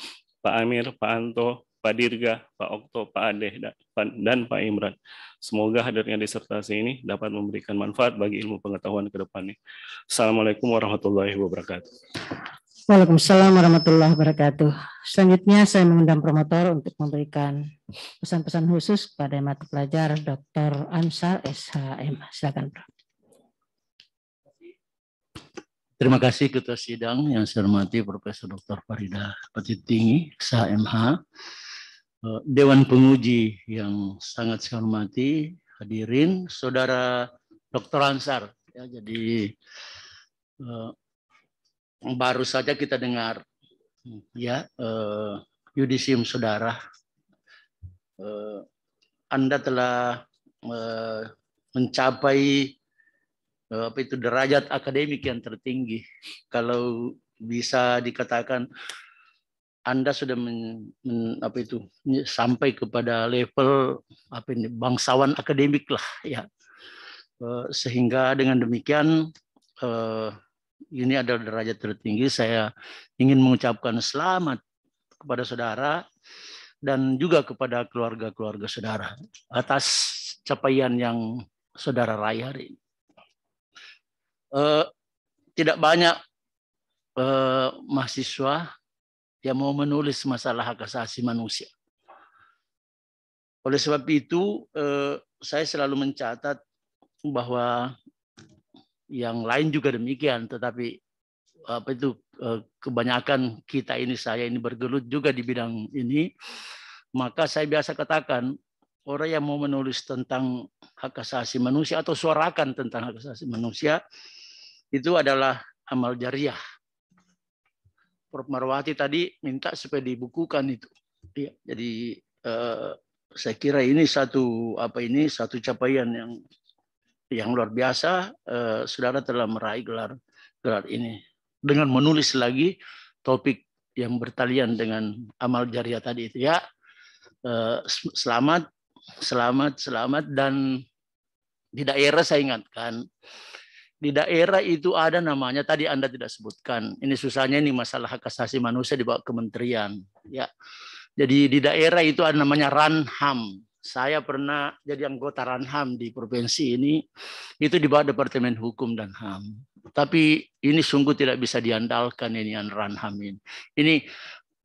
Pak Amir, Pak Anto, Pak Dirga, Pak Okto, Pak Adeh, dan Pak Imran. Semoga hadirnya disertasi ini dapat memberikan manfaat bagi ilmu pengetahuan ke depannya. Assalamualaikum warahmatullahi wabarakatuh. Waalaikumsalam warahmatullahi wabarakatuh. Selanjutnya saya mengundang promotor untuk memberikan pesan-pesan khusus kepada mata pelajar Dr. Ansar SHM. Silakan, Prof. Terima kasih Ketua Sidang yang saya hormati Profesor Dr. Farida Patitinggi, SHMH, Dewan Penguji yang sangat saya hormati, hadirin, Saudara Dr. Ansar. Ya, jadi baru saja kita dengar ya yudisium saudara, Anda telah mencapai derajat akademik yang tertinggi. Kalau bisa dikatakan Anda sudah sampai kepada level bangsawan akademik lah ya. Sehingga dengan demikian ini adalah derajat tertinggi. Saya ingin mengucapkan selamat kepada saudara dan juga kepada keluarga-keluarga saudara atas capaian yang saudara raih hari ini. Tidak banyak mahasiswa yang mau menulis masalah hak asasi manusia. Oleh sebab itu, saya selalu mencatat bahwa yang lain juga demikian, tetapi kebanyakan kita ini, saya ini bergelut juga di bidang ini, maka saya biasa katakan orang yang mau menulis tentang hak asasi manusia atau suarakan tentang hak asasi manusia itu adalah amal jariah. Prof. Marwati tadi minta supaya dibukukan itu. Ya, jadi saya kira ini satu capaian yang luar biasa. Saudara telah meraih gelar ini dengan menulis lagi topik yang bertalian dengan amal jariah tadi itu ya. Selamat dan di daerah saya ingatkan. Di daerah itu ada namanya, tadi Anda tidak sebutkan. Ini susahnya ini masalah hak asasi manusia di bawah kementerian. Ya, jadi di daerah itu ada namanya Ranham. Saya pernah jadi anggota Ranham di provinsi ini. Itu di bawah Departemen Hukum dan HAM. Tapi ini sungguh tidak bisa diandalkan ini Ranham ini. Ini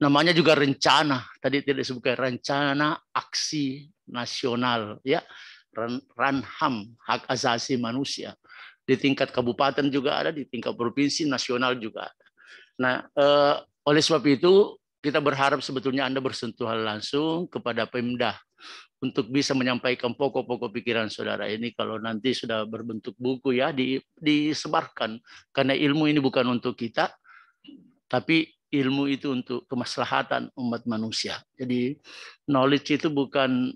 namanya juga rencana. Tadi tidak disebutkan rencana aksi nasional, ya. Ranham, hak asasi manusia. Di tingkat kabupaten juga ada, di tingkat provinsi, nasional juga ada. Nah, oleh sebab itu kita berharap sebetulnya Anda bersentuhan langsung kepada Pemda untuk bisa menyampaikan pokok-pokok pikiran saudara ini. Kalau nanti sudah berbentuk buku, ya disebarkan, karena ilmu ini bukan untuk kita, tapi ilmu itu untuk kemaslahatan umat manusia. Jadi knowledge itu bukan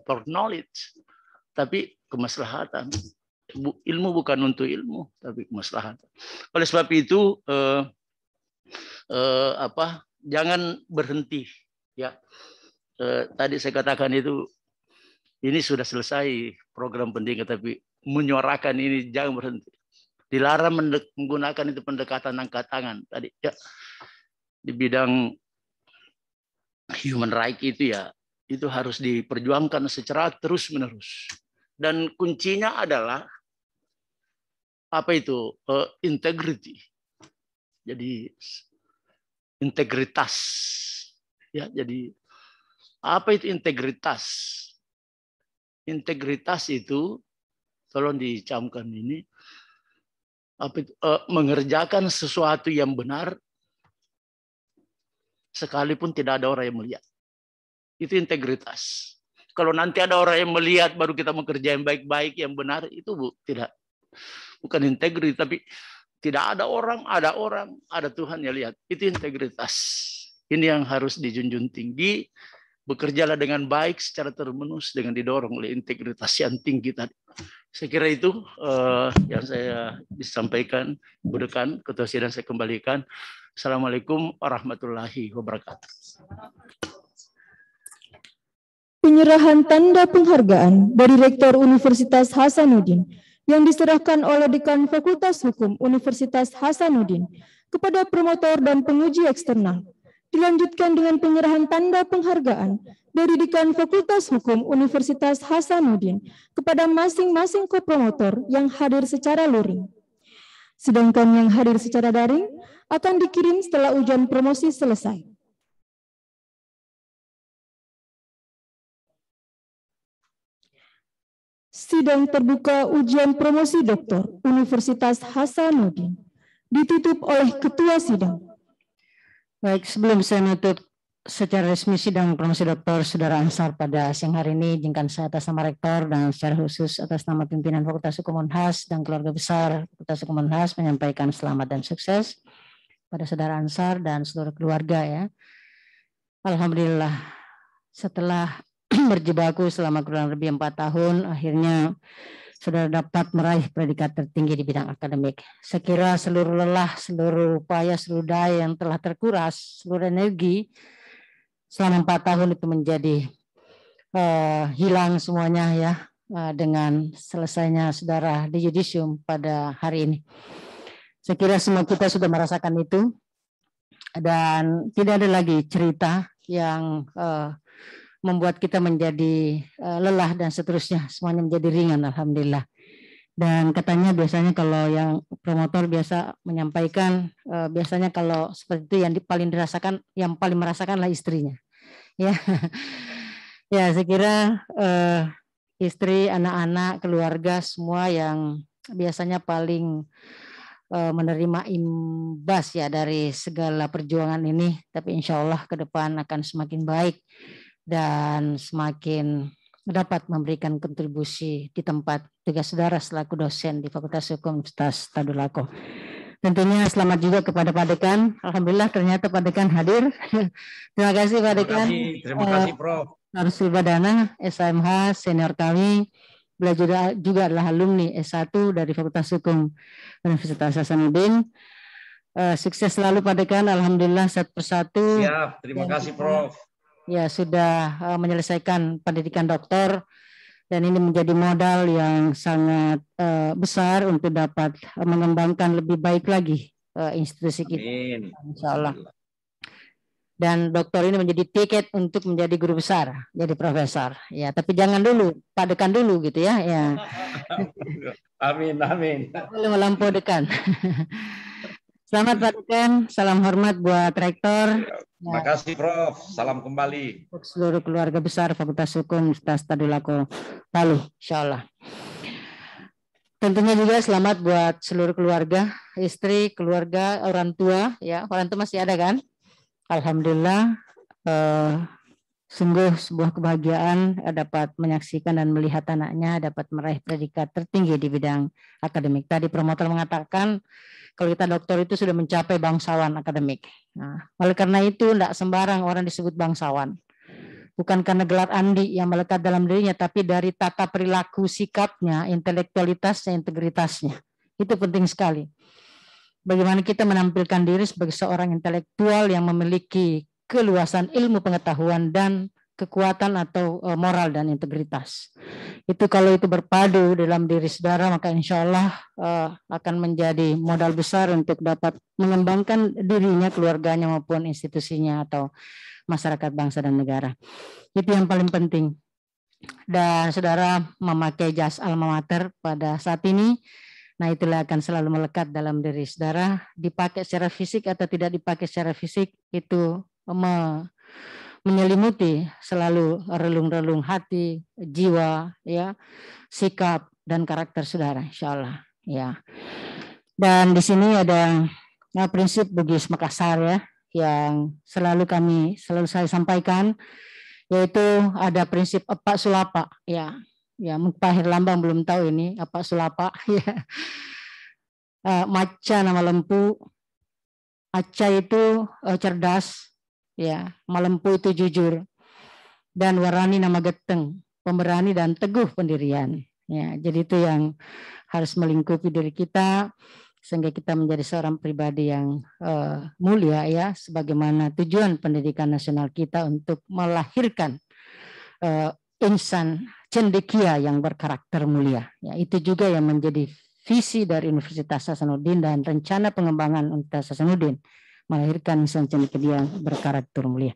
for knowledge, tapi kemaslahatan. Ilmu bukan untuk ilmu, tapi kemaslahatan. Oleh sebab itu jangan berhenti, ya. Tadi saya katakan itu, ini sudah selesai program pendidikan, tapi menyuarakan ini jangan berhenti. Dilarang menggunakan itu pendekatan angkat tangan tadi, ya. Di bidang human right itu, ya, itu harus diperjuangkan secara terus-menerus. Dan kuncinya adalah apa itu? Integrity. Jadi integritas, ya. Jadi apa itu integritas? Integritas itu, tolong dicamkan ini, apa itu? Mengerjakan sesuatu yang benar sekalipun tidak ada orang yang melihat. Itu integritas. Kalau nanti ada orang yang melihat baru kita mengerjakan baik-baik yang benar, itu bukan integritas, tapi tidak ada orang, ada Tuhan yang lihat. Itu integritas. Ini yang harus dijunjung tinggi. Bekerjalah dengan baik secara terus-menerus dengan didorong oleh integritas yang tinggi tadi. Saya kira itu yang saya disampaikan. Budekan, Ketua Sidang saya kembalikan. Assalamualaikum warahmatullahi wabarakatuh. Penyerahan tanda penghargaan dari Rektor Universitas Hasanuddin yang diserahkan oleh Dekan Fakultas Hukum Universitas Hasanuddin kepada promotor dan penguji eksternal. Dilanjutkan dengan penyerahan tanda penghargaan dari Dekan Fakultas Hukum Universitas Hasanuddin kepada masing-masing kopromotor yang hadir secara luring. Sedangkan yang hadir secara daring akan dikirim setelah ujian promosi selesai. Sidang terbuka ujian promosi doktor Universitas Hasanuddin ditutup oleh Ketua Sidang. Baik, sebelum saya menutup secara resmi sidang promosi doktor Saudara Ansar pada siang hari ini, izinkan saya atas nama Rektor dan secara khusus atas nama pimpinan Fakultas Hukum Unhas dan keluarga besar Fakultas Hukum Unhas menyampaikan selamat dan sukses pada Saudara Ansar dan seluruh keluarga, ya. Alhamdulillah, setelah berjibaku selama kurang lebih 4 tahun, akhirnya Saudara dapat meraih predikat tertinggi di bidang akademik. Sekira seluruh lelah, seluruh upaya, seluruh daya yang telah terkuras, seluruh energi selama 4 tahun itu menjadi hilang semuanya, ya, dengan selesainya Saudara di Yudisium pada hari ini. Saya kira semua kita sudah merasakan itu, dan tidak ada lagi cerita yang membuat kita menjadi lelah dan seterusnya, semuanya menjadi ringan, alhamdulillah. Dan katanya biasanya kalau yang promotor biasa menyampaikan, biasanya kalau seperti itu yang paling dirasakan, yang paling merasakanlah istrinya, ya. Ya, saya kira istri, anak-anak, keluarga semua yang biasanya paling menerima imbas, ya, dari segala perjuangan ini. Tapi insya Allah ke depan akan semakin baik dan semakin dapat memberikan kontribusi di tempat tugas saudara selaku dosen di Fakultas Hukum Universitas Tadulako. Tentunya selamat juga kepada Pak Dekan. Alhamdulillah ternyata Pak Dekan hadir. Terima kasih Pak Dekan. Terima kasih Prof. Arsul Badana, SMH, senior kami. Beliau juga adalah alumni S1 dari Fakultas Hukum Universitas Hasanuddin. Sukses selalu Pak Dekan. Alhamdulillah satu persatu. Siap, terima kasih Prof. Ya, sudah menyelesaikan pendidikan doktor, dan ini menjadi modal yang sangat besar untuk dapat mengembangkan lebih baik lagi institusi kita. Insya Allah. Dan doktor ini menjadi tiket untuk menjadi guru besar, jadi profesor. Ya, tapi jangan dulu, Pak Dekan dulu gitu ya. Ya. Amin, amin. Belum melampau dekan. Selamat Pak Dekan, salam hormat buat rektor. Terima kasih Prof. Salam kembali. Untuk seluruh keluarga besar Fakultas Hukum Universitas Tadulako Palu, insya Allah. Tentunya juga selamat buat seluruh keluarga, istri, keluarga, orang tua. Ya, orang tua masih ada kan? Alhamdulillah, sungguh sebuah kebahagiaan dapat menyaksikan dan melihat anaknya dapat meraih predikat tertinggi di bidang akademik. Tadi promotor mengatakan kalau kita doktor itu sudah mencapai bangsawan akademik. Nah, oleh karena itu tidak sembarang orang disebut bangsawan. Bukan karena gelar Andi yang melekat dalam dirinya, tapi dari tata perilaku sikapnya, intelektualitasnya, integritasnya. Itu penting sekali. Bagaimana kita menampilkan diri sebagai seorang intelektual yang memiliki keluasan ilmu pengetahuan dan kekuatan atau moral dan integritas. Itu kalau itu berpadu dalam diri saudara, maka insya Allah akan menjadi modal besar untuk dapat mengembangkan dirinya, keluarganya maupun institusinya atau masyarakat bangsa dan negara. Itu yang paling penting. Dan saudara memakai jas alma mater pada saat ini, nah itulah akan selalu melekat dalam diri saudara, dipakai secara fisik atau tidak dipakai secara fisik, itu menyelimuti selalu relung-relung hati, jiwa, ya, sikap dan karakter saudara, insya Allah. Ya. Dan di sini ada prinsip Bugis Makassar ya, yang selalu saya sampaikan, yaitu ada prinsip epak sulapa, ya. Ya, Pak Herlambang belum tahu ini apa sulapa ya. Maca nama lempu, aca itu cerdas, ya, malempu itu jujur, dan warani nama geteng, pemberani dan teguh pendirian. Ya, jadi itu yang harus melingkupi diri kita sehingga kita menjadi seorang pribadi yang mulia ya, sebagaimana tujuan pendidikan nasional kita untuk melahirkan insan cendekia yang berkarakter mulia. Ya, itu juga yang menjadi visi dari Universitas Hasanuddin dan rencana pengembangan Universitas Hasanuddin, melahirkan insan cendekia yang berkarakter mulia.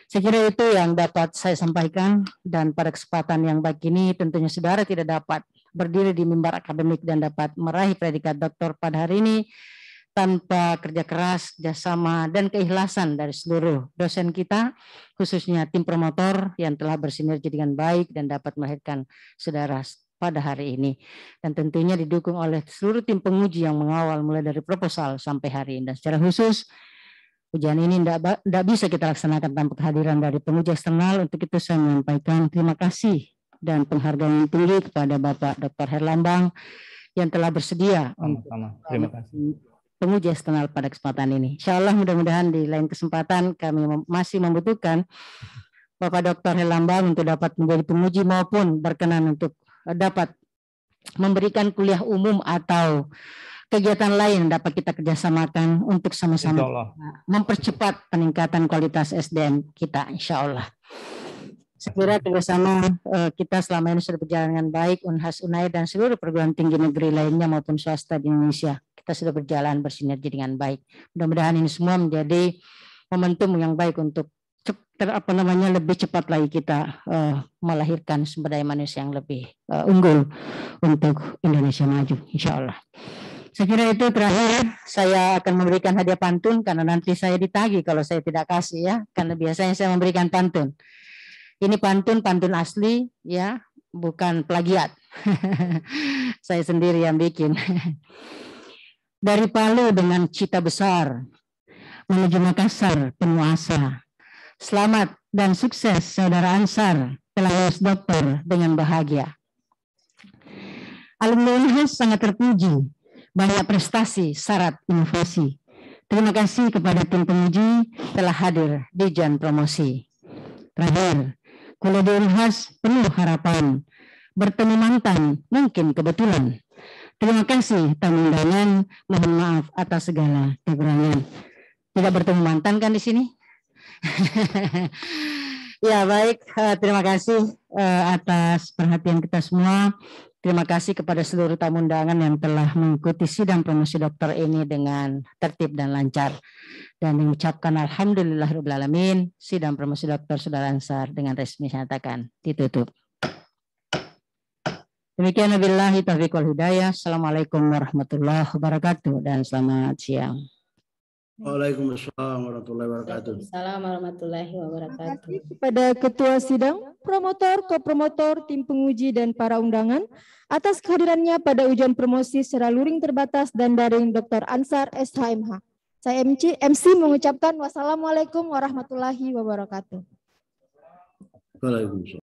Saya kira itu yang dapat saya sampaikan, dan pada kesempatan yang baik ini tentunya saudara tidak dapat berdiri di mimbar akademik dan dapat meraih predikat doktor pada hari ini tanpa kerja keras, kerjasama, dan keikhlasan dari seluruh dosen kita, khususnya tim promotor yang telah bersinergi dengan baik dan dapat melahirkan saudara pada hari ini. Dan tentunya didukung oleh seluruh tim penguji yang mengawal mulai dari proposal sampai hari ini. Dan secara khusus, ujian ini tidak bisa kita laksanakan tanpa kehadiran dari penguji eksternal. Untuk itu saya menyampaikan terima kasih dan penghargaan yang tinggi kepada Bapak Dr. Herlambang yang telah bersedia untuk terima kasih. Penguji eksternal pada kesempatan ini. Insya Allah mudah-mudahan di lain kesempatan kami masih membutuhkan Bapak Dr. Herlambang untuk dapat menjadi penguji maupun berkenan untuk dapat memberikan kuliah umum atau kegiatan lain dapat kita kerjasamakan untuk sama-sama mempercepat peningkatan kualitas SDM kita, insya Allah. Saya kira kerjasama kita selama ini sudah berjalan dengan baik, Unhas, Unai, dan seluruh perguruan tinggi negeri lainnya maupun swasta di Indonesia. Kita sudah berjalan bersinergi dengan baik. Mudah-mudahan ini semua menjadi momentum yang baik untuk lebih cepat lagi kita melahirkan sumber daya manusia yang lebih unggul untuk Indonesia maju, insya Allah. Saya kira itu terakhir. Saya akan memberikan hadiah pantun karena nanti saya ditagih kalau saya tidak kasih ya, karena biasanya saya memberikan pantun. Ini pantun asli ya, bukan plagiat. Saya sendiri yang bikin. Dari Palu dengan cita besar menuju Makassar penuh asa. Selamat dan sukses saudara Ansar telah lulus doktor dengan bahagia. Alumni Unhas sangat terpuji, banyak prestasi, syarat inovasi. Terima kasih kepada tim penguji telah hadir di Jan Promosi. Terakhir, kuliah di Unhas penuh harapan, bertemu mantan mungkin kebetulan. Terima kasih tamu undangan, mohon maaf atas segala kekurangan. Tidak bertemu mantan kan di sini? Ya baik, terima kasih atas perhatian kita semua. Terima kasih kepada seluruh tamu undangan yang telah mengikuti sidang promosi dokter ini dengan tertib dan lancar. Dan mengucapkan alhamdulillahirabbil alamin, sidang promosi dokter Saudara Ansar dengan resmi nyatakan ditutup. Demikian wabillahi taufiq wal hidayah. Assalamualaikum warahmatullahi wabarakatuh dan selamat siang. Waalaikumsalam warahmatullahi wabarakatuh. Assalamualaikum warahmatullahi wabarakatuh. Kepada Ketua Sidang, Promotor, Kopromotor, Tim Penguji, dan para undangan atas kehadirannya pada ujian promosi secara luring terbatas dan daring Dr. Ansar SHMH. Saya MC mengucapkan wassalamualaikum warahmatullahi wabarakatuh. Waalaikumsalam.